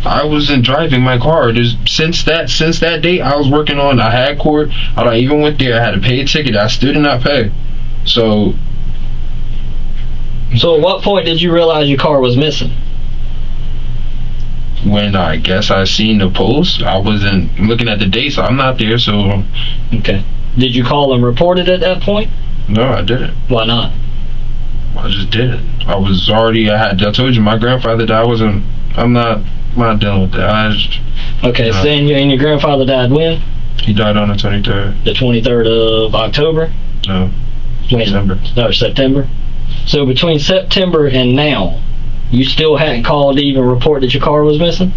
I wasn't driving my car. Since that date, I was working on, I had court. I even went there. I had to pay a ticket. I still did not pay. So at what point did you realize your car was missing? When I guess I seen the post, I wasn't looking at the dates. I'm not there, so. Okay. Did you call and report it at that point? No, I didn't. Why not? I just didn't. I told you my grandfather died. I'm not dealing with that. Okay, so and your grandfather died when? He died on the 23rd. The 23rd of October? No. September. No, September. So between September and now, you still hadn't called to even report that your car was missing?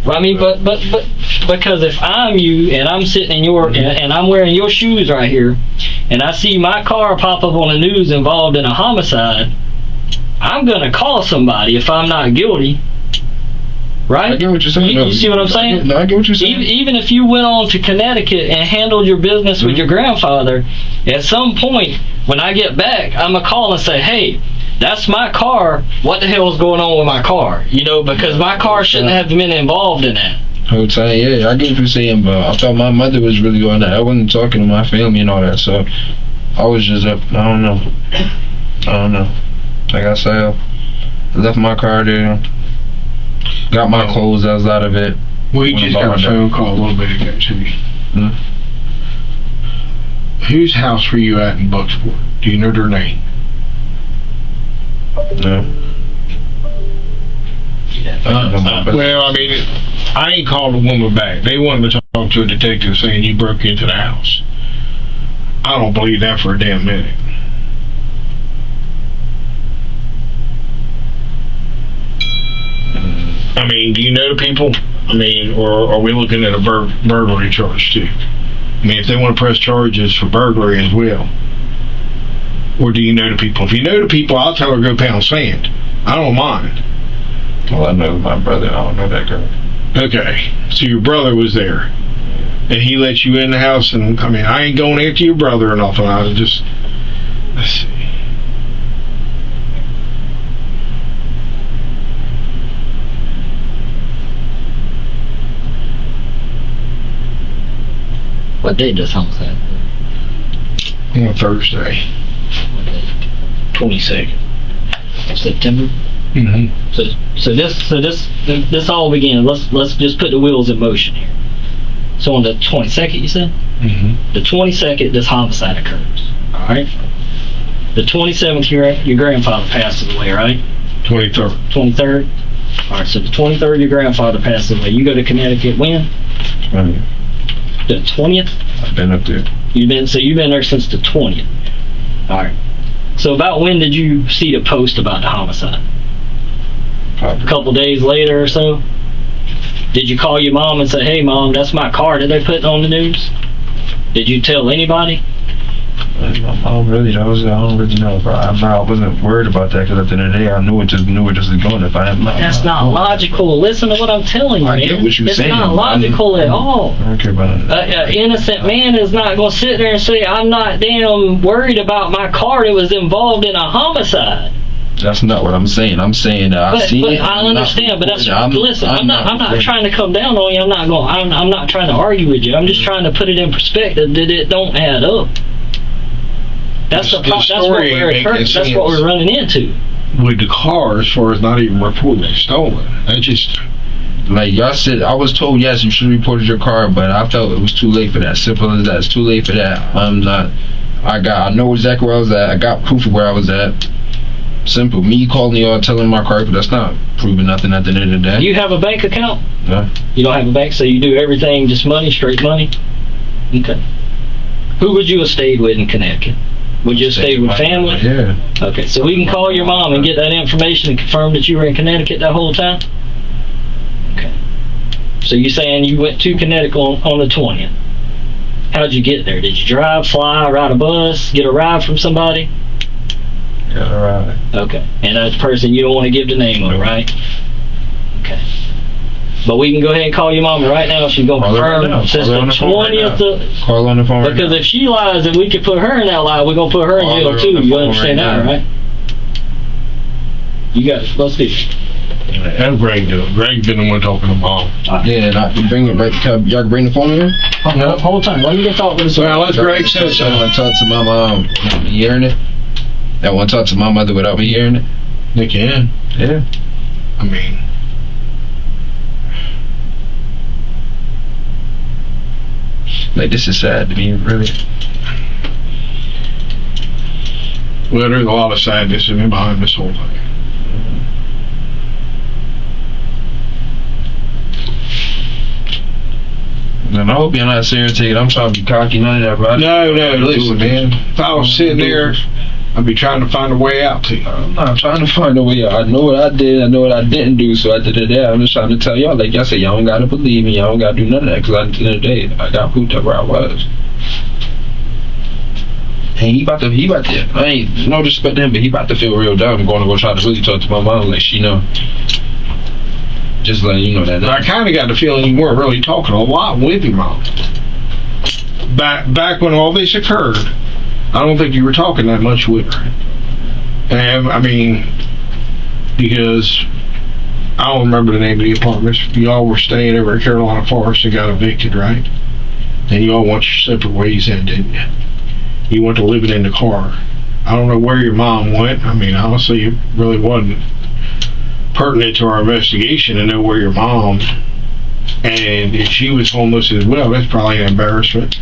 Well, I mean, but because if I'm you and I'm sitting in your and I'm wearing your shoes right here, and I see my car pop up on the news involved in a homicide, I'm gonna call somebody if I'm not guilty. Right? I get what you're saying. You see what I'm saying? No, I get what you're saying. Even if you went on to Connecticut and handled your business with your grandfather, at some point, when I get back, I'm going to call and say, hey, that's my car. What the hell is going on with my car? Because my car shouldn't have been involved in that. I was saying, yeah, I get what you're saying, but I thought my mother was really going that. I wasn't talking to my family and all that, so I was just up. I don't know. Like I said, I left my car there. Got my clothes, I was out of it. We just got a phone call a little bit ago, too. Whose house were you at in Bucksport? Do you know their name? No. Well, I mean, I ain't called a woman back. They wanted to talk to a detective saying you broke into the house. I don't believe that for a damn minute. I mean, do you know the people? I mean, or are we looking at a burglary charge too? I mean, if they want to press charges for burglary as well. Or do you know the people? If you know the people, I'll tell her to go pound sand. I don't mind. Well, I know my brother. I don't know that girl. Okay, so your brother was there, and he let you in the house. And I mean, I ain't going after your brother or nothing. I was just, let's see. What date does homicide? On Thursday. What date? 22nd. September. Mm-hmm. So this all began. Let's just put the wheels in motion here. So on the 22nd, you said? Mm-hmm. The 22nd, this homicide occurs. All right. The 27th, your grandfather passes away, right? 23rd. 23rd. All right. So the 23rd, your grandfather passes away. You go to Connecticut when? 20th. The 20th. I've been up there. You've been there since the 20th. All right. So about when did you see the post about the homicide? Probably. A couple days later or so? Did you call your mom and say, hey mom, that's my car, did they put it on the news? Did you tell anybody? I don't really know, bro. I wasn't worried about that, because at the end of the day, I knew it just was going. If I had that's not logical. Listen to what I'm telling you, man. I get what you're saying. It's not logical at all. I don't care about that. An innocent man is not going to sit there and say, I'm not damn worried about my car that was involved in a homicide. That's not what I'm saying. I'm saying that I see it. I understand, but that's listen. I'm not trying to come down on you. I'm not trying to argue with you. I'm just trying to put it in perspective that it don't add up. That's what we're running into. With the car, as far as not even reporting it stolen, that just Like y'all said, I was told yes, you should have reported your car, but I felt it was too late for that. Simple as that. It's too late for that. I know exactly where I was at. I got proof of where I was at. Simple. Me calling y'all, telling my car, but that's not proving nothing at the end of the day. Do you have a bank account? No. You don't have a bank, so you do everything just money, straight money? Okay. Who would you have stayed with in Connecticut? Would you have stayed with family? Yeah. Okay, so we can call your mom and get that information and confirm that you were in Connecticut that whole time? Okay. So you're saying you went to Connecticut on the 20th. How'd you get there? Did you drive, fly, ride a bus, get a ride from somebody? Yeah, alright. Okay. And that person you don't want to give the name of, right? Okay. But we can go ahead and call your mom right now. She's going to confirm since the 20th. Call on the phone right because if she lies and we can put her in that lie, we're going to put her in jail too. You understand that, right? You got it. Let's do it. And Greg do it. Greg been the one talking to mom. Yeah, and I can bring it right. Y'all can bring the phone here? No, whole time. Let me get talk with this. Well, let's Greg say something. I want to talk to my mom without me hearing it. I want to talk to my mother without me hearing it. They can. Yeah. I mean, like, this is sad to me, really. well, there's a lot of sadness in me behind this whole thing. And I hope you're not irritated. I'm trying to be cocky, none of that, bro. No, listen, man. If I was sitting there, I'd be trying to find a way out to you. I'm not trying to find a way out. I know what I did. I know what I didn't do. So at the end of the day, I'm just trying to tell y'all, like y'all said, y'all don't gotta believe me. Y'all don't gotta do none of that. Because at the end of the day, I got proof of where I was. And he about to, I ain't no disrespect to him, but he about to feel real down. I'm going to go try to really talk to my mom, like she know. Just letting you know that. I kind of got the feeling you weren't really talking a lot with your mom. Back when all this occurred, I don't think you were talking that much with her. And I mean, because I don't remember the name of the apartments. Y'all were staying over at Carolina Forest and got evicted, right? And you all went your separate ways then, didn't you? You went to living in the car. I don't know where your mom went. I mean, honestly, it really wasn't pertinent to our investigation to know where your mom, and if she was homeless as well, that's probably an embarrassment.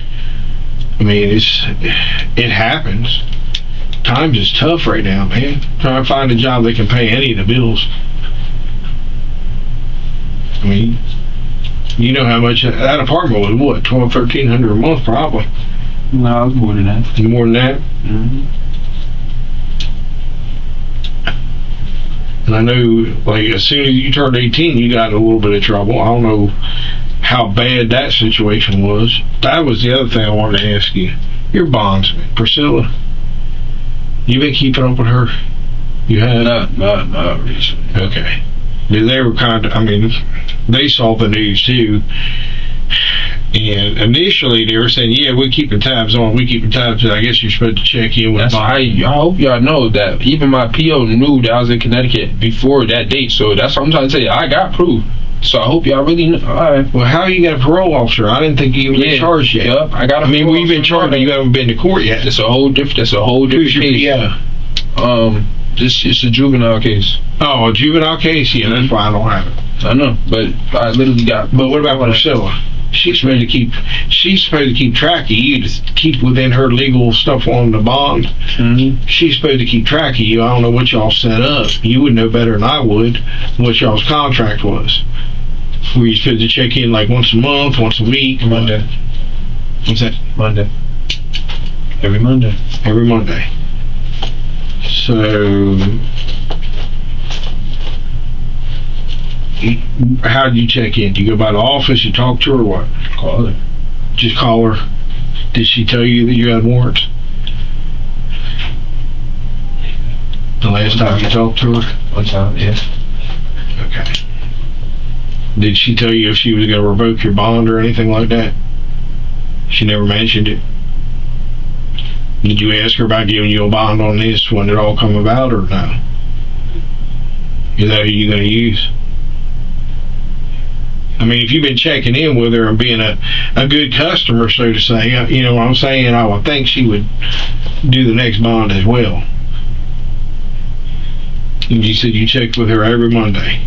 I mean, it happens. Times is tough right now, man. Trying to find a job that can pay any of the bills. I mean, you know how much that apartment was, what, $1,200-1,300 a month probably. No, it was more than that. More than that? Mm-hmm. And I know, like, as soon as you turned 18, you got in a little bit of trouble. I don't know how bad that situation was. That was the other thing I wanted to ask you. Your bondsman, Priscilla, you been keeping up with her? You have? Not recently. Okay. They were kind of, I mean, they saw the news too. And initially they were saying, yeah, we're keeping tabs on. I guess you're supposed to check in with I hope y'all know that even my PO knew that I was in Connecticut before that date. So that's what I'm trying to say. I got proof. So I hope y'all really know. All right. Well, how you got a parole officer? I didn't think you even been charged yet. Yep, I got. We've been charged, but you haven't been to court yet. It's a whole different. Who's your case. PO? It's a juvenile case. Oh, a juvenile case? Yeah, that's why I don't have it. I know, but I literally got. But what about Priscilla? She's supposed to keep track of you, to keep within her legal stuff on the bond. Mm-hmm. She's supposed to keep track of you. I don't know what y'all set up. You would know better than I would what y'all's contract was. Were you supposed to check in like once a month, once a week? Monday. What's that? Monday. Every Monday. Every Monday. So, how do you check in? Do you go by the office, you talk to her, or what? Call her. Just call her. Did she tell you that you had warrants? The last time you talked to her? One time, yeah. Okay. Did she tell you if she was going to revoke your bond or anything like that? She never mentioned it. Did you ask her about giving you a bond on this when it all come about, or no? Is that who you're going to use? I mean, if you've been checking in with her and being a good customer, so to say, you know what I'm saying, I would think she would do the next bond as well. And you said you checked with her every Monday.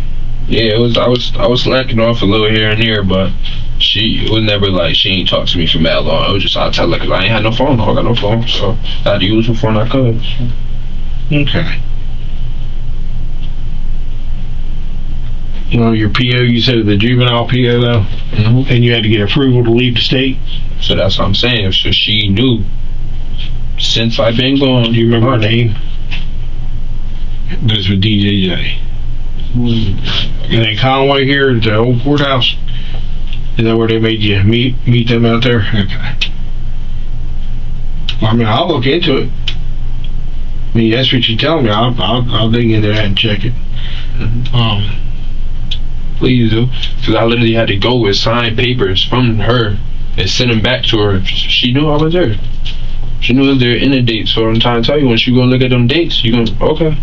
Yeah, it was. I was slacking off a little here and there, but she was never like she ain't talk to me for mad long. It was just I tell her because I ain't had no phone. I got no phone, so I had to use the phone I could. Okay. Well, your PO, you said the juvenile PO though, and you had to get approval to leave the state. So that's what I'm saying. So she knew since I've been gone. Do you remember her name? This was DJJ. And then Conway here at the old courthouse. Is that where they made you meet them out there? Okay. Well, I mean, I'll look into it. I mean, that's what you tell me. I'll dig into that and check it. Please do, because I literally had to go with signed papers from her and send them back to her. She knew I was there. She knew I was there in the date. So I'm trying to tell you, when she go look at them dates, you gonna okay.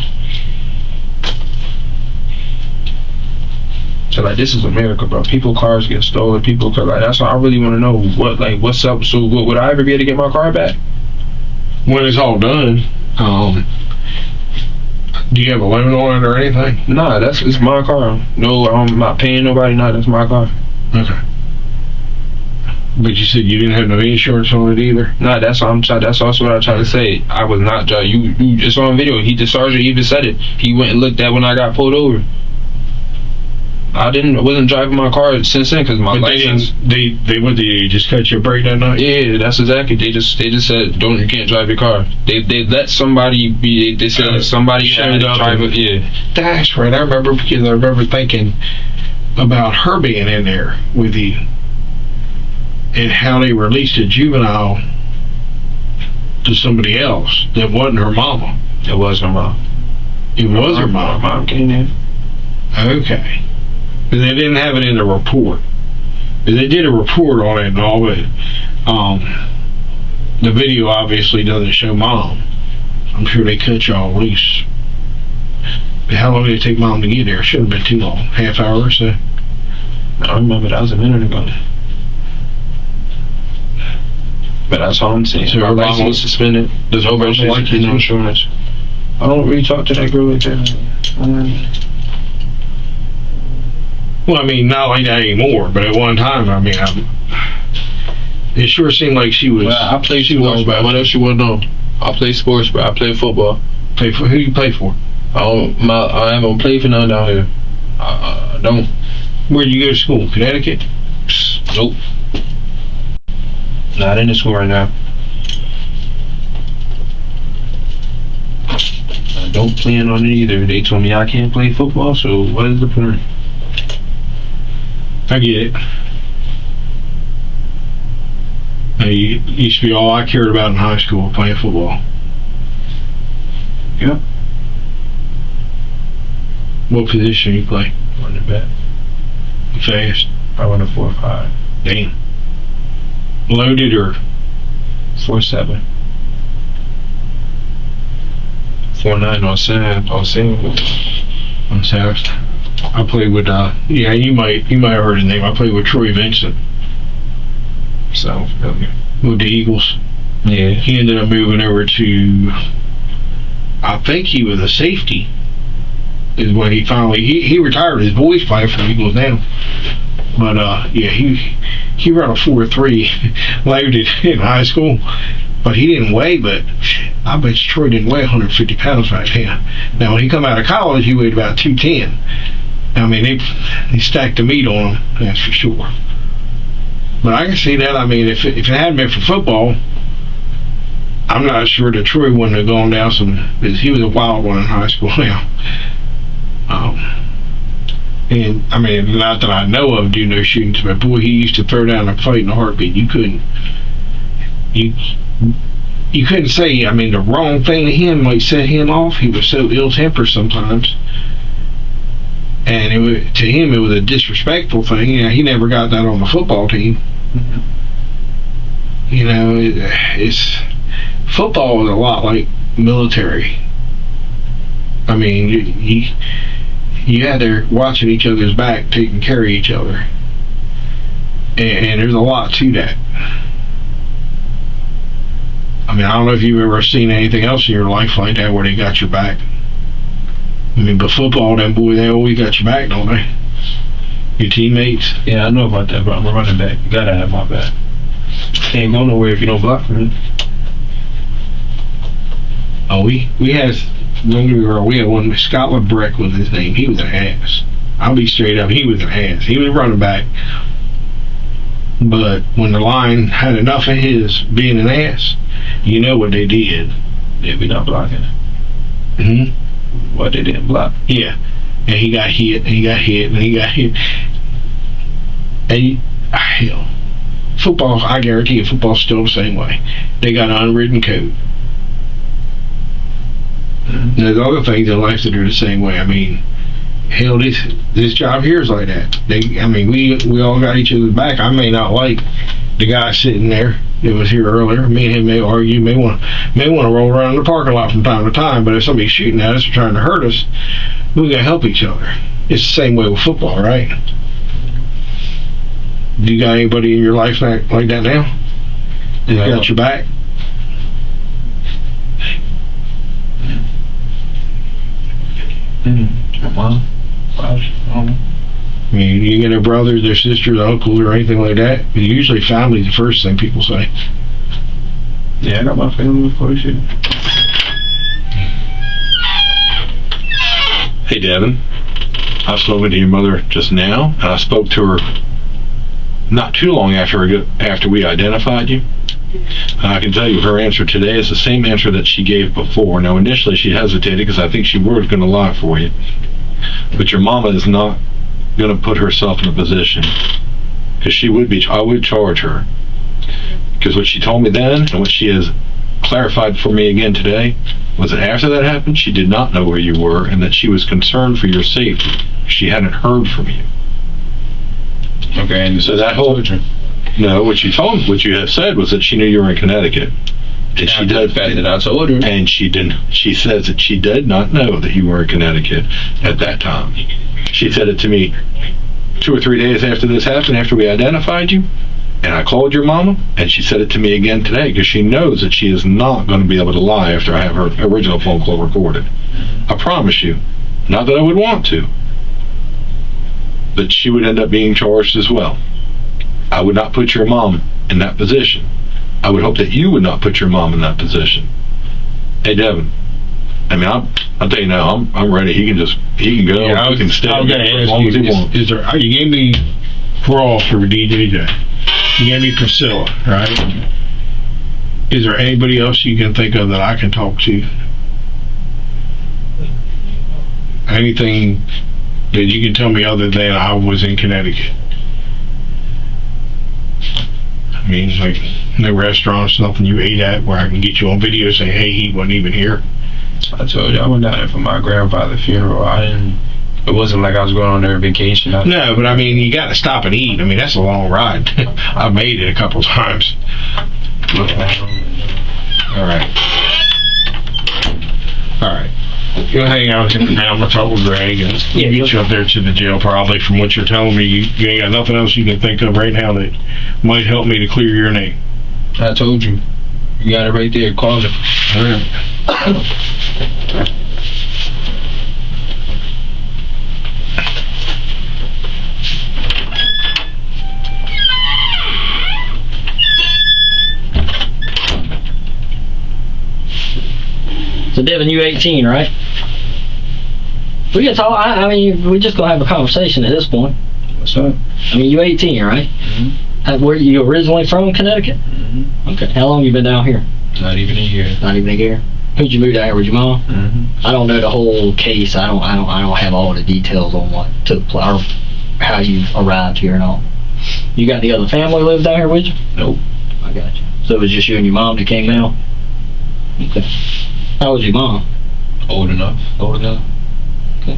So like, this is America, bro. People cars get stolen. People cars, like, that's why I really want to know what's up. So would I ever be able to get my car back when it's all done? Do you have a loan on it or anything? Nah, it's my car. No, I'm not paying nobody. Nah, that's my car. Okay. But you said you didn't have no insurance on it either. Nah, that's what I'm trying. That's also what I tried to say. I was not. You it's on video. The sergeant even said it. He went and looked at when I got pulled over. I wasn't driving my car since then because my license. They what did you just cut your brake that night? Yeah, that's exactly. They just said you can't drive your car. They let somebody be. They said somebody showed up. Drive it. Yeah, that's right. I remember because I remember thinking about her being in there with you and how they released a juvenile to somebody else that wasn't her mama. It was her mom. It was her mom. Mom came in. Okay. But they didn't have it in the report. But they did a report on it and all, but the video obviously doesn't show mom. I'm sure they cut y'all loose. But how long did it take mom to get there? It shouldn't have been too long. Half hour or so. I remember that was a minute ago. But that's all I'm saying. So her license was suspended. There's no registration, no insurance. I don't really talk to that girl like that. Well, I mean, not like that anymore, but at one time, I mean, it sure seemed like she was. Well, I played sports, but what else you want to know? I play sports, but I play football. Play for who you play for? I haven't played for none down here. I don't. Where do you go to school? Connecticut? Nope. Not in the school right now. I don't plan on it either. They told me I can't play football, so what is the point? I get it. It used to be all I cared about in high school, playing football. Yep. What position you play? Running back. Fast? I run a 4.5. Damn. Loaded or? 4.7. 4.9 on sand. On South. I played with yeah, you might have heard his name. I played with Troy Vincent. Sounds familiar. With the Eagles. Yeah. He ended up moving over to, I think he was a safety. Is when he finally he retired. His boys play for the Eagles now. But yeah, he ran a 4.3 loaded in high school. But he didn't weigh, but I bet Troy didn't weigh 150 pounds back then. Now when he come out of college, he weighed about 210. I mean, they stacked the meat on him, that's for sure. But I can see that. I mean, if it hadn't been for football, I'm not sure that Troy wouldn't have gone down because he was a wild one in high school now. And I mean, not that I know of do no shootings, but boy, he used to throw down a fight in a heartbeat. You couldn't say, I mean, the wrong thing to him might set him off. He was so ill-tempered sometimes. And to him, it was a disrespectful thing. You know, he never got that on the football team. You know, it's football is a lot like military. I mean, you had to watching each other's back, taking care of each other. And there's a lot to that. I mean, I don't know if you've ever seen anything else in your life like that where they got your back. I mean, but football, them boy, they always got your back, don't they? Your teammates. Yeah, I know about that, but I'm a running back. You gotta have my back. Can't go nowhere if you don't block for me. Oh, we had, don't get me wrong, we had one, Scott LeBreck was his name. He was an ass. I'll be straight up, he was an ass. He was a running back. But when the line had enough of his being an ass, you know what they did. Yeah, we not blocking. What, they didn't block? Yeah. And he got hit, and he got hit, and he got hit. And hell, football, I guarantee you, football's still the same way. They got an unwritten code. And there's other things in life that are the same way. I mean, hell, this job here is like that. We all got each other's back. I may not like the guy sitting there that was here earlier. Me and him may argue, may want to roll around in the parking lot from time to time. But if somebody's shooting at us or trying to hurt us, we gotta help each other. It's the same way with football, right? Do you got anybody in your life like that now? That's got your back? My mom. I mean, you get a brother, their sisters, uncles, or anything like that. But usually family's the first thing people say. Yeah, I got my family before shit. Hey, Devin. I spoke to your mother just now, and I spoke to her not too long after we identified you. I can tell you her answer today is the same answer that she gave before. Now, initially she hesitated because I think she was going to lie for you. But your mama is not going to put herself in a position, because I would charge her. Because what she told me then and what she has clarified for me again today was that after that happened, she did not know where you were and that she was concerned for your safety. She hadn't heard from you. Okay, and so that whole... No, what you have said was that she knew you were in Connecticut. And she did. That I told her. And she didn't. She says that she did not know that you were in Connecticut at that time. She said it to me 2 or 3 days after this happened, after we identified you. And I called your mama, and she said it to me again today, because she knows that she is not going to be able to lie after I have her original phone call recorded. I promise you. Not that I would want to. But she would end up being charged as well. I would not put your mom in that position. I would hope that you would not put your mom in that position. Hey, Devin. I mean, I'll tell you now, I'm ready. He can go. Yeah, he can stay as long as he wants. You gave me Ross for DJJ. You gave me Priscilla, right? Is there anybody else you can think of that I can talk to? Anything that you can tell me other than I was in Connecticut? I mean, like, no restaurants, nothing you ate at where I can get you on video saying, hey, he wasn't even here. I told you, I went down there for my grandfather's funeral. It wasn't like I was going on their vacation. No, but I mean, you got to stop and eat. I mean, that's a long ride. I've made it a couple times. All right. You'll hang out here now. I'm going to talk with Greg and get you up there to the jail probably. From what you're telling me, you ain't got nothing else you can think of right now that might help me to clear your name. I told you. You got it right there. Call it. All right. So Devin, you 18, right? We can talk. I mean, we're just gonna have a conversation at this point. What's up? I mean, you 18, right? Mm-hmm. Where you originally from? Connecticut? Mm-hmm. Okay. How long you been down here? Not even a year. Not even a year. Who'd you move down here with? Your mom? Mm-hmm. I don't know the whole case. I don't have all the details on what took place or how you arrived here and all. You got the other family live down here with you? Nope. I got you. So it was just you and your mom that came down? Okay. How old's your mom? Old enough. Old enough. Okay.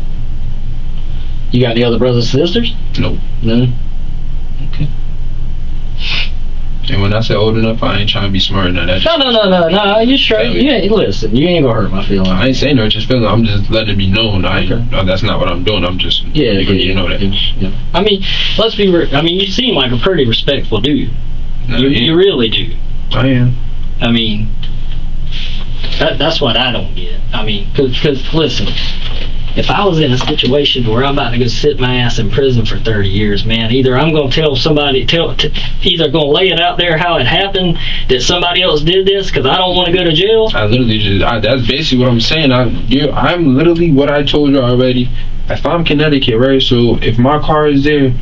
You got any other brothers and sisters? Nope. None? Okay. And when I say old enough, I ain't trying to be smart than that. No, you straight. You ain't, listen, you ain't gonna hurt my feelings. I ain't saying no, just feeling. I'm just letting it be known. No, that's not what I'm doing. I'm just you know that. Yeah. I mean, let's be real. I mean, you seem like a pretty respectful dude. No, you really do. I am. I mean, that's what I don't get. I mean, because listen, if I was in a situation where I'm about to go sit my ass in prison for 30 years, man, either I'm going to tell somebody, either going to lay it out there how it happened, that somebody else did this because I don't want to go to jail. I literally that's basically what I'm saying. I'm literally what I told you already. If I'm Connecticut, right? So if my car is there,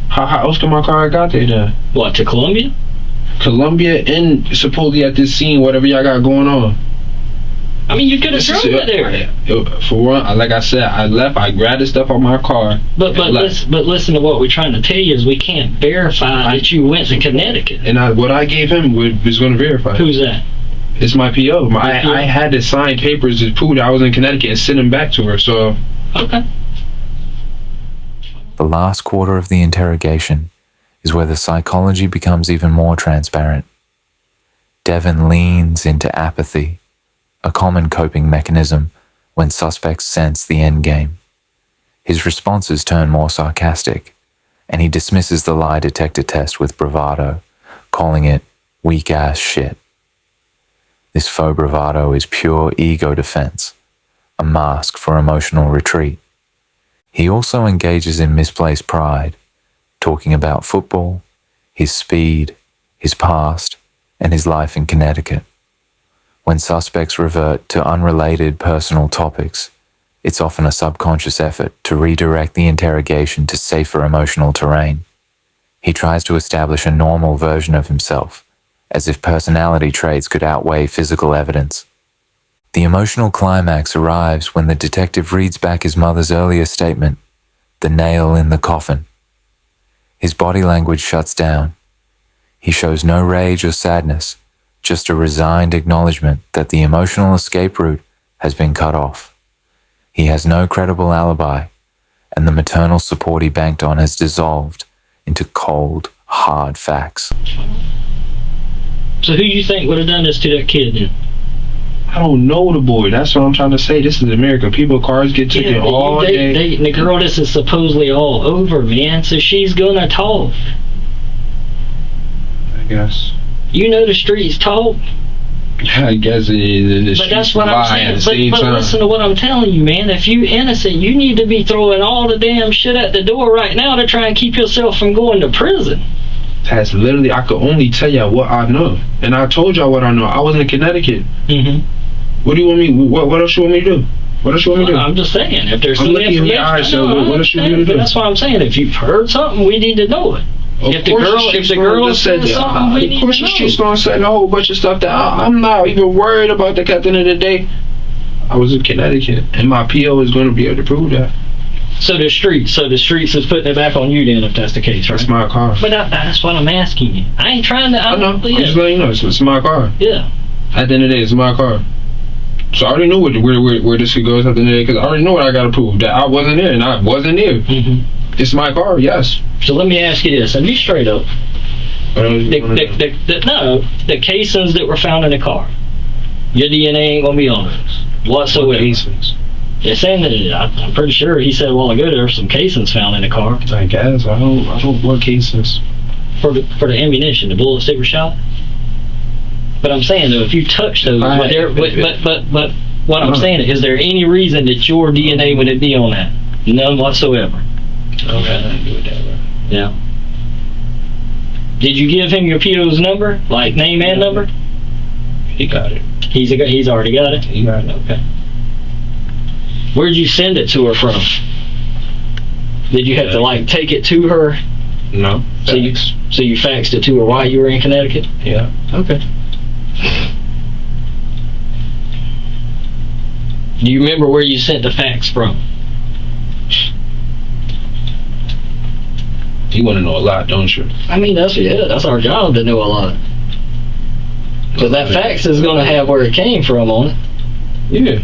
how else can my car got there then? What, to Columbia? Columbia and supposedly at this scene, whatever y'all got going on. I mean, you could have drove it there. For one, like I said, I left. I grabbed the stuff on my car. But listen to what we're trying to tell you is we can't verify that you went to Connecticut. And what I gave him was going to verify. Who's that? It's my PO. I had to sign papers to prove that I was in Connecticut and send them back to her. So okay. The last quarter of the interrogation is where the psychology becomes even more transparent. Devin leans into apathy, a common coping mechanism when suspects sense the end game. His responses turn more sarcastic, and he dismisses the lie detector test with bravado, calling it weak-ass shit. This faux bravado is pure ego defense, a mask for emotional retreat. He also engages in misplaced pride, talking about football, his speed, his past, and his life in Connecticut. When suspects revert to unrelated personal topics, it's often a subconscious effort to redirect the interrogation to safer emotional terrain. He tries to establish a normal version of himself, as if personality traits could outweigh physical evidence. The emotional climax arrives when the detective reads back his mother's earlier statement, the nail in the coffin. His body language shuts down. He shows no rage or sadness, just a resigned acknowledgement that the emotional escape route has been cut off. He has no credible alibi, and the maternal support he banked on has dissolved into cold, hard facts. So who do you think would have done this to that kid then? I don't know the boy. That's what I'm trying to say. This is America. Cars get taken all day. The girl, this is supposedly all over, man. So she's gonna talk. I guess. You know the streets talk. I guess it is. But that's what I'm saying. But listen to what I'm telling you, man. If you innocent, you need to be throwing all the damn shit at the door right now to try and keep yourself from going to prison. That's literally, I could only tell y'all what I know. And I told y'all what I know. I was in Connecticut. Mm-hmm. What do you want me, what else you want me to do? What else you want me to do? I'm just saying, if there's I'm some looking in your eyes, so what else you want me to do? But that's what I'm saying. If you've heard something, we need to know it. If the girl said something, we need to know. Of course she's going to say a whole bunch of stuff that I'm not even worried about. At the end of the day, I was in Connecticut, and my PO is going to be able to prove that. So the streets is putting it back on you then, if that's the case, right? That's my car. But that's what I'm asking you. I ain't trying to. I know. I'm just letting you know. It's my car. Yeah. At the end of the day, it's my car. So I already know where this shit goes at the end of the day, because I already know what I got to prove. That I wasn't there, and I wasn't there. Mm-hmm. It's my car, yes. So let me ask you this, and be straight up. The casings that were found in the car, your DNA ain't gonna be on those whatsoever. Casings? They're saying that I'm pretty sure he said a while ago there were some casings found in the car. I guess I don't what casings for the ammunition, the bullets that were shot. But I'm saying though, if you touch those, but what I'm saying is there any reason that your DNA would be on that? None whatsoever. Okay, do it that way. Yeah. Did you give him your PO's number, like name and number? He got it. He's already got it. He got it. Okay. Where'd you send it to her from? Did you have to take it to her? No. So you faxed it to her while you were in Connecticut? Yeah. Okay. Do you remember where you sent the fax from? You want to know a lot, don't you? I mean, that's our job to know a lot. Because that fax is going to have where it came from on it. Yeah.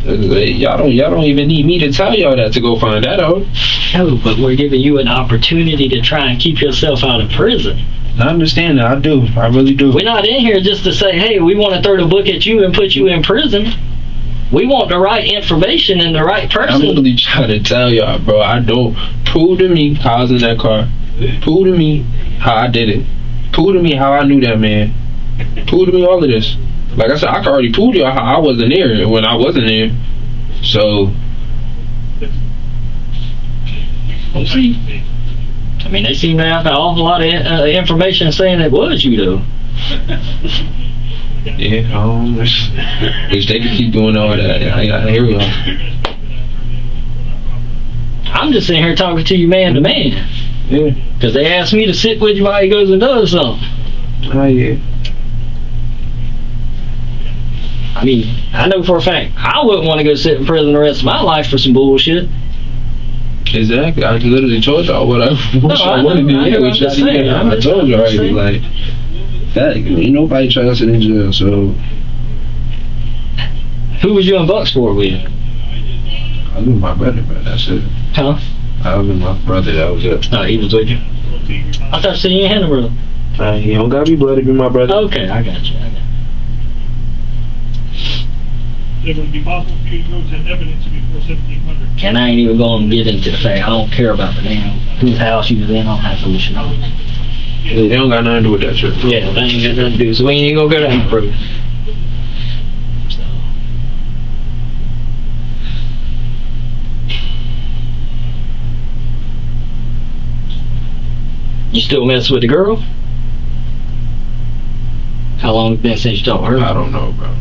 Y'all don't even need me to tell y'all that to go find that out. No, but we're giving you an opportunity to try and keep yourself out of prison. I understand that. I do. I really do. We're not in here just to say, hey, we want to throw the book at you and put you in prison. We want the right information and the right person. I'm literally trying to tell y'all, bro. I don't. Prove to me how I was in that car. Prove to me how I did it. Prove to me how I knew that man. Prove to me all of this. Like I said, I can already prove to y'all how I wasn't there when I wasn't there. So, We'll see. I mean, they seem to have an awful lot of information saying it was you, though. yeah, wish they could keep doing all that. Here we go. I'm just sitting here talking to you man to man. Yeah. Because they asked me to sit with you while he goes and does something. Oh, yeah. I mean, I know for a fact I wouldn't want to go sit in prison the rest of my life for some bullshit. Exactly. I literally told y'all what I wanted to do. Yeah, which I told you already. Like, that, ain't nobody trying to sit in jail, so. Who was you in Bucksport with? I was with my brother, but that's it. Huh? I was with my brother, that was it. Oh, he was with you? I thought you said you ain't had no brother. You don't gotta be bloody to be my brother. Okay, I got you. It would be possible for you to go to evidence before 1700. And I ain't even going to get into the fact I don't care about the damn whose house you was in. I don't have to listen on. They don't got nothing to do with that shit. Yeah, they ain't got nothing to do. So we ain't even gonna go down the road. So. You still mess with the girl? How long has it been since you talked to her? I don't know, bro.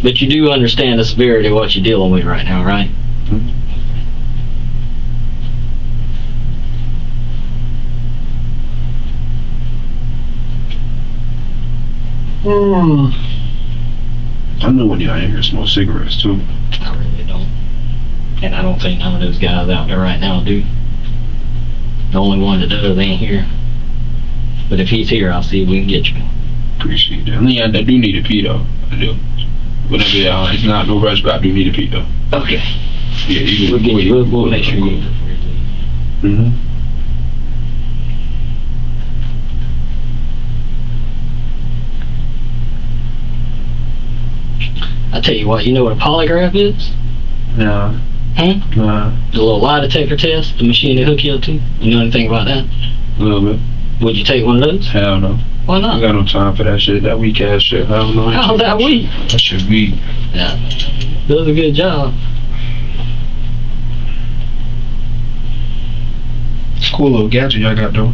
But you do understand the severity of what you're dealing with right now, right? Mm-hmm. I know when y'all in here smoke cigarettes too. I really don't. And I don't think none of those guys out there right now do. The only one that does ain't here. But if he's here, I'll see if we can get you. Appreciate that. I do need a pee though. I do. Whatever, it's not no rush, but I do need a pee though. Okay. Yeah, we'll make sure you. Mm-hmm. I tell you what, you know what a polygraph is? Nah. Nah. The little lie detector test, the machine they hook you up to. You know anything about that? A little bit. Would you take one of those? Hell no. Why I not? got no time for that shit. That weak ass shit. I don't know. How that weak? That shit weak. Yeah. Does a good job. It's a cool little gadget y'all got though.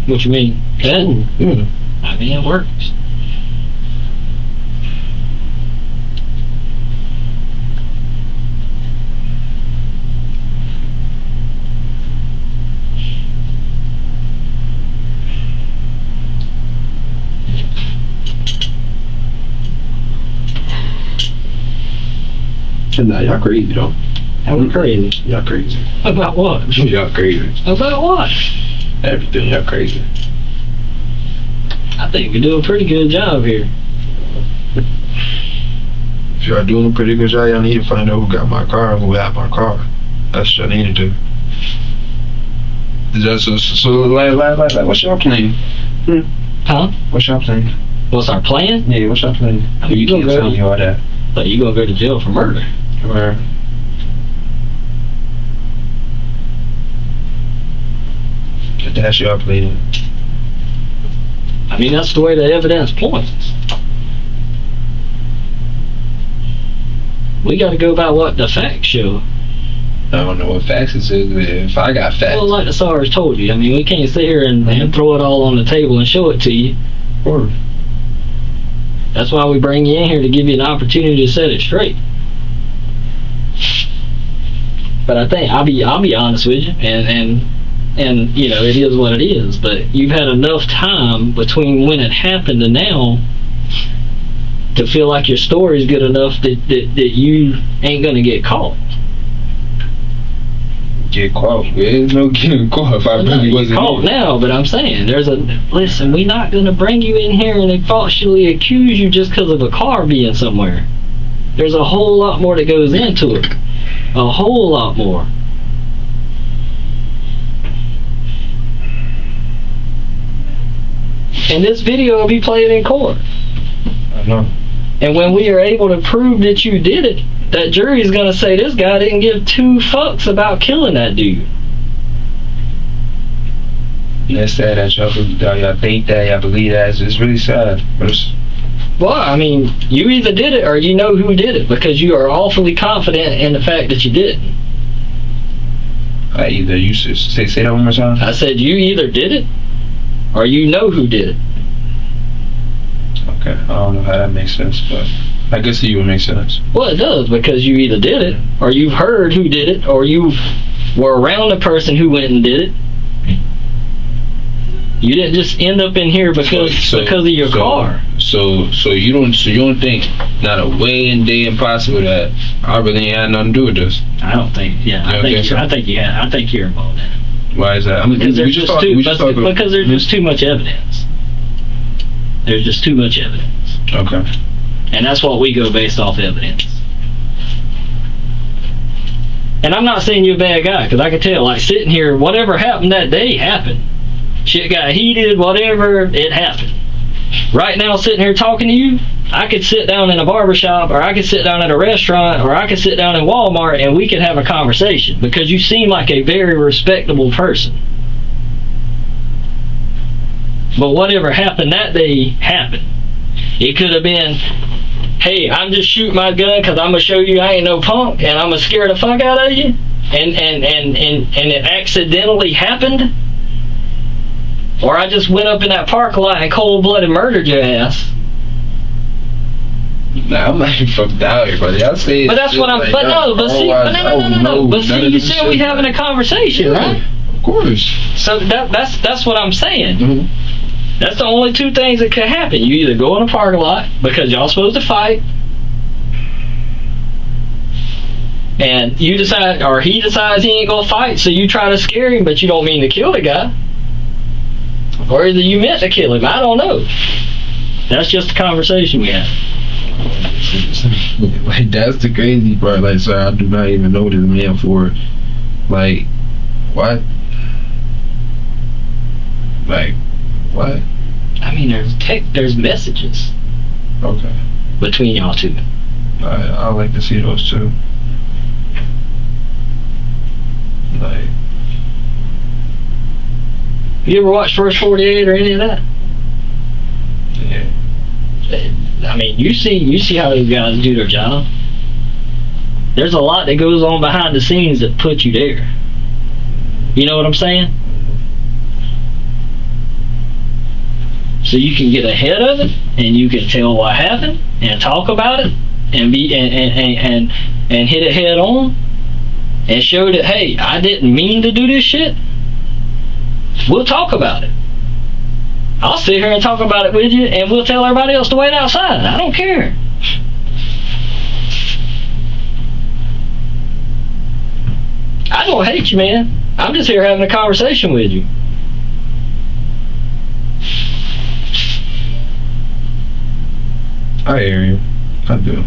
What you mean? That? Yeah. I mean, it works. Nah, y'all crazy though. That was crazy. Y'all crazy. About what? Y'all crazy. About what? Everything, y'all crazy. I think we do a pretty good job here. If y'all doing a pretty good job, y'all need to find out who got my car and who had my car. That's what y'all need to do. Like, what's y'all plan? Huh? What's y'all plan? What's our plan? Yeah, what's y'all plan? I mean, You can't tell me all that. But you gonna go to jail for murder. Where? That's y'all plan. I mean, that's the way the evidence points. We got to go by what the facts show. I don't know what facts it is. If I got facts. Well, like the SARS told you, I mean, we can't sit here and throw it all on the table and show it to you. Or That's why we bring you in here, to give you an opportunity to set it straight. But I think I'll be honest with you, and you know, it is what it is. But you've had enough time between when it happened and now to feel like your story's good enough that you ain't gonna get caught. get caught. There's no getting caught if I really wasn't caught now, but I'm saying listen, we're not gonna bring you in here and falsely accuse you just because of a car being somewhere. There's a whole lot more that goes into it. A whole lot more. And this video will be played in court. I know. And when we are able to prove that you did it, that jury is going to say this guy didn't give two fucks about killing that dude. It's sad that y'all think that, y'all believe that. It's really sad. But it's, Well, I mean, you either did it or you know who did it because you are awfully confident in the fact that you did. either you should say that one more time. I said you either did it or you know who did it. Okay, I don't know how that makes sense, but I guess it would make sense. Well, it does because you either did it or you've heard who did it or you were around the person who went and did it. You didn't just end up in here because of your car. So you don't think not a way in day impossible that I really ain't had nothing to do with this. I don't think. Yeah, I think you're involved in it. Why is that? I mean, because there's just too much evidence. There's just too much evidence. Okay. And that's what we go based off evidence. And I'm not saying you're a bad guy because I can tell, like sitting here, whatever happened that day happened. Shit got heated, whatever, it happened. Right now, sitting here talking to you, I could sit down in a barbershop, or I could sit down at a restaurant, or I could sit down in Walmart, and we could have a conversation because you seem like a very respectable person. But whatever happened that day happened. It could have been, hey, I'm just shooting my gun because I'm going to show you I ain't no punk, and I'm going to scare the fuck out of you, and it accidentally happened. Or I just went up in that parking lot and cold-blooded murdered your ass. Nah, I'm not even fucked out here, buddy. I'll say. But that's what I'm. Like, but no. But see. No. But see, you said we having a conversation, right? Of course. So that's what I'm saying. Mm-hmm. That's the only two things that could happen. You either go in a parking lot because y'all supposed to fight, and you decide, or he decides he ain't gonna fight, so you try to scare him, but you don't mean to kill the guy. Or either you meant to kill him. I don't know. That's just a conversation we had. Like, that's the crazy part. Like, sir, I do not even know this man for. Like, what? Like, what? I mean, there's messages. Okay. Between y'all two. I like to see those too. Like. You ever watch First 48 or any of that? Yeah. I mean, you see how these guys do their job. There's a lot that goes on behind the scenes that put you there. You know what I'm saying? So you can get ahead of it, and you can tell what happened, and talk about it, and be and hit it head on, and show that, hey, I didn't mean to do this shit. We'll talk about it. I'll sit here and talk about it with you, and we'll tell everybody else to wait outside. I don't care. I don't hate you, man. I'm just here having a conversation with you. I hear you. I do.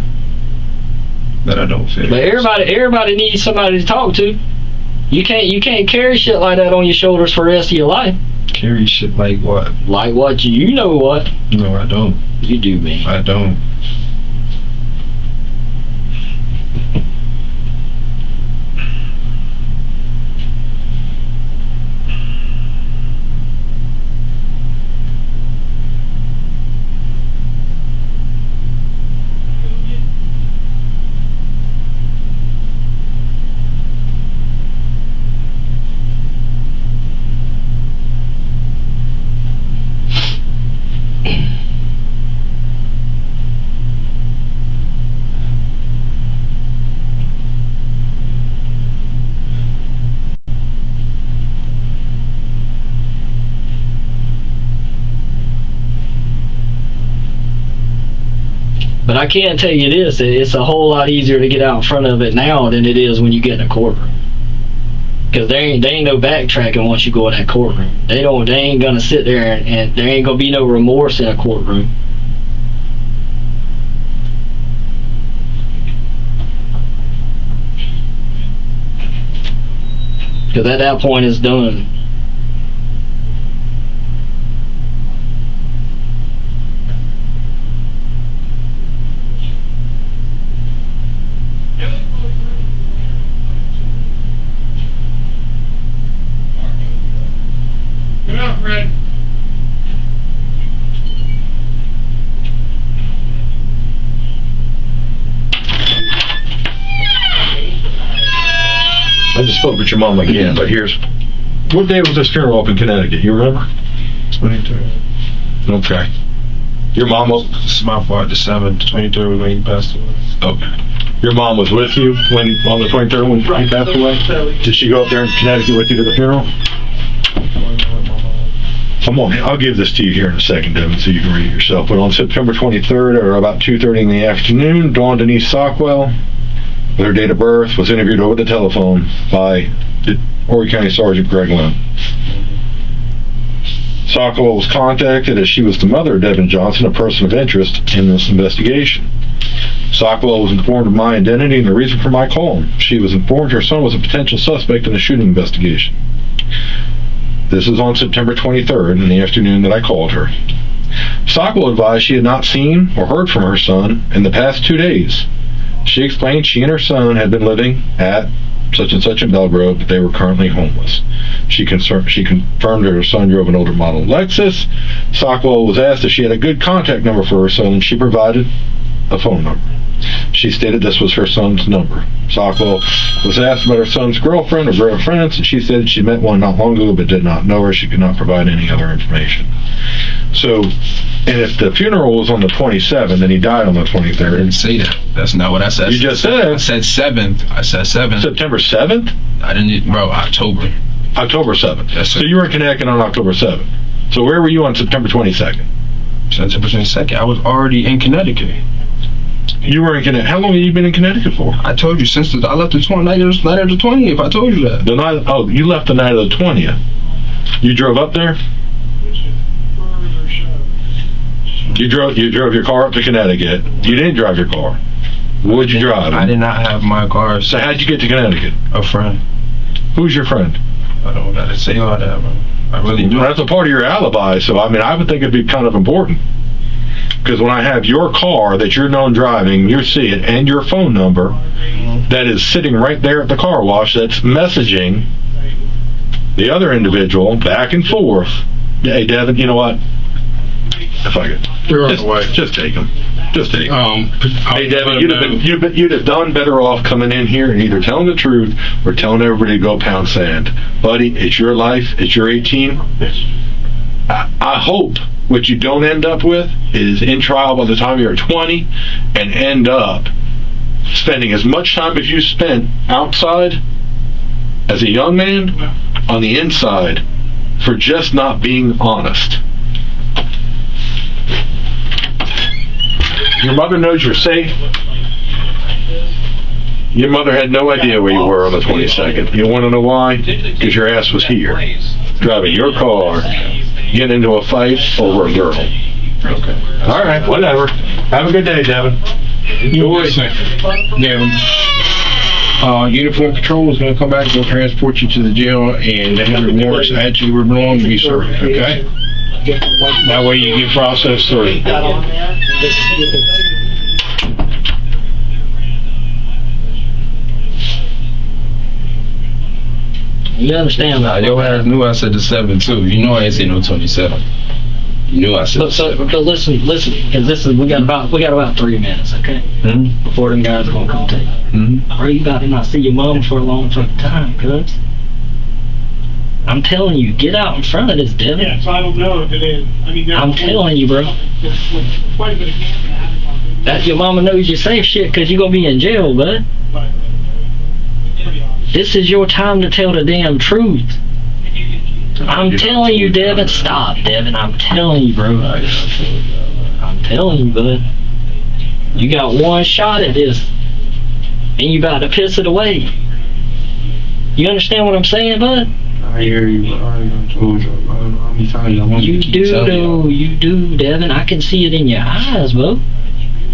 But I don't feel. But everybody needs somebody to talk to. You can't carry shit like that on your shoulders for the rest of your life. Carry shit like what? Like what? You know what? No, I don't. You do, man. I don't. But I can tell you this, it's a whole lot easier to get out in front of it now than it is when you get in a courtroom. Because there ain't no backtracking once you go in that courtroom. They ain't gonna sit there and there ain't gonna be no remorse in a courtroom. Because at that point it's done. Get out. spoke with your mom again, but here's... What day was this funeral up in Connecticut? You remember? 23rd. Okay. Your mom was... This is my fault. The 7th, 23rd when he passed away. Okay. Your mom was with you when on the 23rd when he passed away? Did she go up there in Connecticut with you to the funeral? I'll give this to you here in a second, Devin, so you can read it yourself. But on September 23rd, or about 2:30 in the afternoon, Dawn Denise Sockwell, with her date of birth, was interviewed over the telephone by Horry County Sergeant Greg Lynn. Sockwell was contacted as she was the mother of Devin Johnson, a person of interest in this investigation. Sockwell was informed of my identity and the reason for my call. She was informed her son was a potential suspect in a shooting investigation. This is on September 23rd in the afternoon that I called her. Sockwell advised she had not seen or heard from her son in the past 2 days. She explained she and her son had been living at such and such in Belgrove, but they were currently homeless. She confirmed her son drove an older model Lexus. Sockwell was asked if she had a good contact number for her son, and she provided a phone number. She stated this was her son's number. Sockwell was asked about her son's girlfriend or girlfriends, and she said she met one not long ago but did not know her. She could not provide any other information. So, and if the funeral was on the 27th and he died on the 23rd. I didn't say that. That's not what I said. You just said. I said 7th. I said 7th. September 7th? I didn't, bro, October. October 7th. Yes, sir. So you were in Connecticut on October 7th. So where were you on September 22nd? September 22nd. I was already in Connecticut. You were in Connecticut. How long have you been in Connecticut for? I told you since I left the night of the 20th. I told you that. The night. Oh, you left the night of the 20th. You drove up there? You drove your car up to Connecticut. You didn't drive your car. What would you drive? I did not have my car. So how'd you get to Connecticut? A friend. Who's your friend? I don't gotta say all that, bro. I really do. Well, that's a part of your alibi, so I mean, I would think it'd be kind of important. Because when I have your car that you're known driving, you see it, and your phone number that is sitting right there at the car wash that's messaging the other individual back and forth. Hey, Devin, you know what? If I could. You're on the way. Just take him. Just take him. Hey, Devin, you'd have done better off coming in here and either telling the truth or telling everybody to go pound sand. Buddy, it's your life. It's your 18. Yes. I hope what you don't end up with is in trial by the time you're 20 and end up spending as much time as you spent outside as a young man on the inside for just not being honest. Your mother knows you're safe. Your mother had no idea where you were on the 22nd. You want to know why? Because your ass was here, driving your car, getting into a fight over a girl. Okay. All right, whatever. Have a good day, Devin. Devin. Uniform Patrol is going to come back and transport you to the jail, and they have warrants at you where belong to be served, okay? That way you get processed through. You understand that? Your ass knew I said the 7 too. You know I ain't say no 27. You knew I said. But listen, because we got about 3 minutes, okay? Mm-hmm. Before them guys are gonna come take you. Mm-hmm. Are you about to not see your mom for a long fucking time, cuz? I'm telling you, get out in front of this, Devin. Yeah, so I don't know if it is. I mean, I'm telling you, bro. Quite a bit of camping. That your mama knows you're safe shit because you're gonna be in jail, bud. But it's pretty obvious. This is your time to tell the damn truth. I'm telling you, Devin. Stop, Devin. I'm telling you, bro. I'm telling you, bud. You got one shot at this, and you about to piss it away. You understand what I'm saying, bud? I hear you. I told you. I'm telling you. You do, though. You do, Devin. I can see it in your eyes, bro.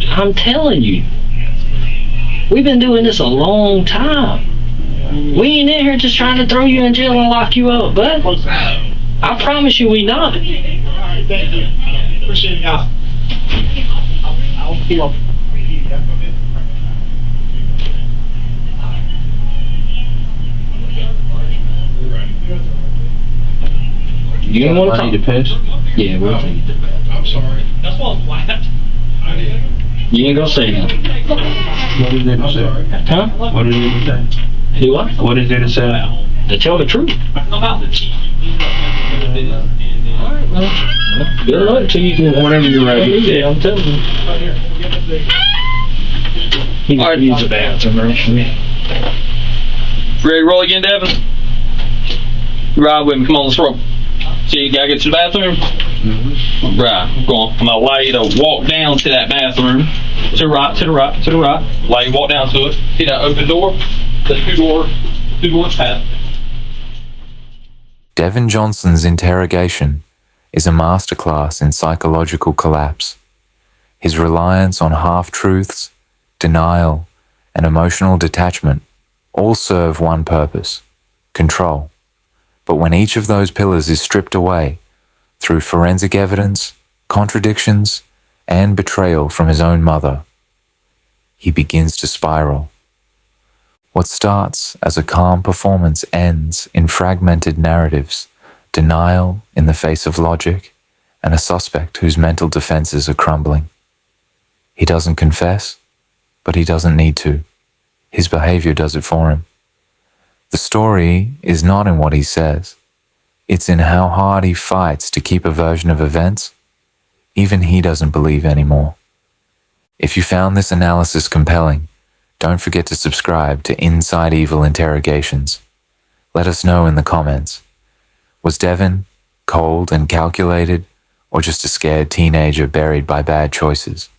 I'm telling you. We've been doing this a long time. We ain't in here just trying to throw you in jail and lock you up, bud. I promise you we not. All right, thank you. Appreciate it, guys. I'll pull up. You don't want to talk? to piss? Yeah, we'll take it. I'm sorry. That's why I'm flat. You ain't gonna say nothing. What did they say? Huh? What did they say? Do what? What is there to say now? To tell the truth. About the TV. Alright, well, good luck to you. Whenever you're ready. Yeah, I'm telling you. He Alright. needs a bathroom, right? Ready to roll again, Devin? Ride with me. Come on, let's roll. See, you gotta get to the bathroom? Mm-hmm. Right, go on. I'm gonna allow you to walk down to that bathroom. To the right, to the right, to the right. Allow you to walk down to it. See that open door? The two doors path. Devin Johnson's interrogation is a masterclass in psychological collapse. His reliance on half-truths, denial, and emotional detachment all serve one purpose: control. But when each of those pillars is stripped away through forensic evidence, contradictions, and betrayal from his own mother, he begins to spiral. What starts as a calm performance ends in fragmented narratives, denial in the face of logic, and a suspect whose mental defenses are crumbling. He doesn't confess, but he doesn't need to. His behavior does it for him. The story is not in what he says. It's in how hard he fights to keep a version of events even he doesn't believe anymore. If you found this analysis compelling, don't forget to subscribe to Inside Evil Interrogations. Let us know in the comments. Was Devin cold and calculated, or just a scared teenager buried by bad choices?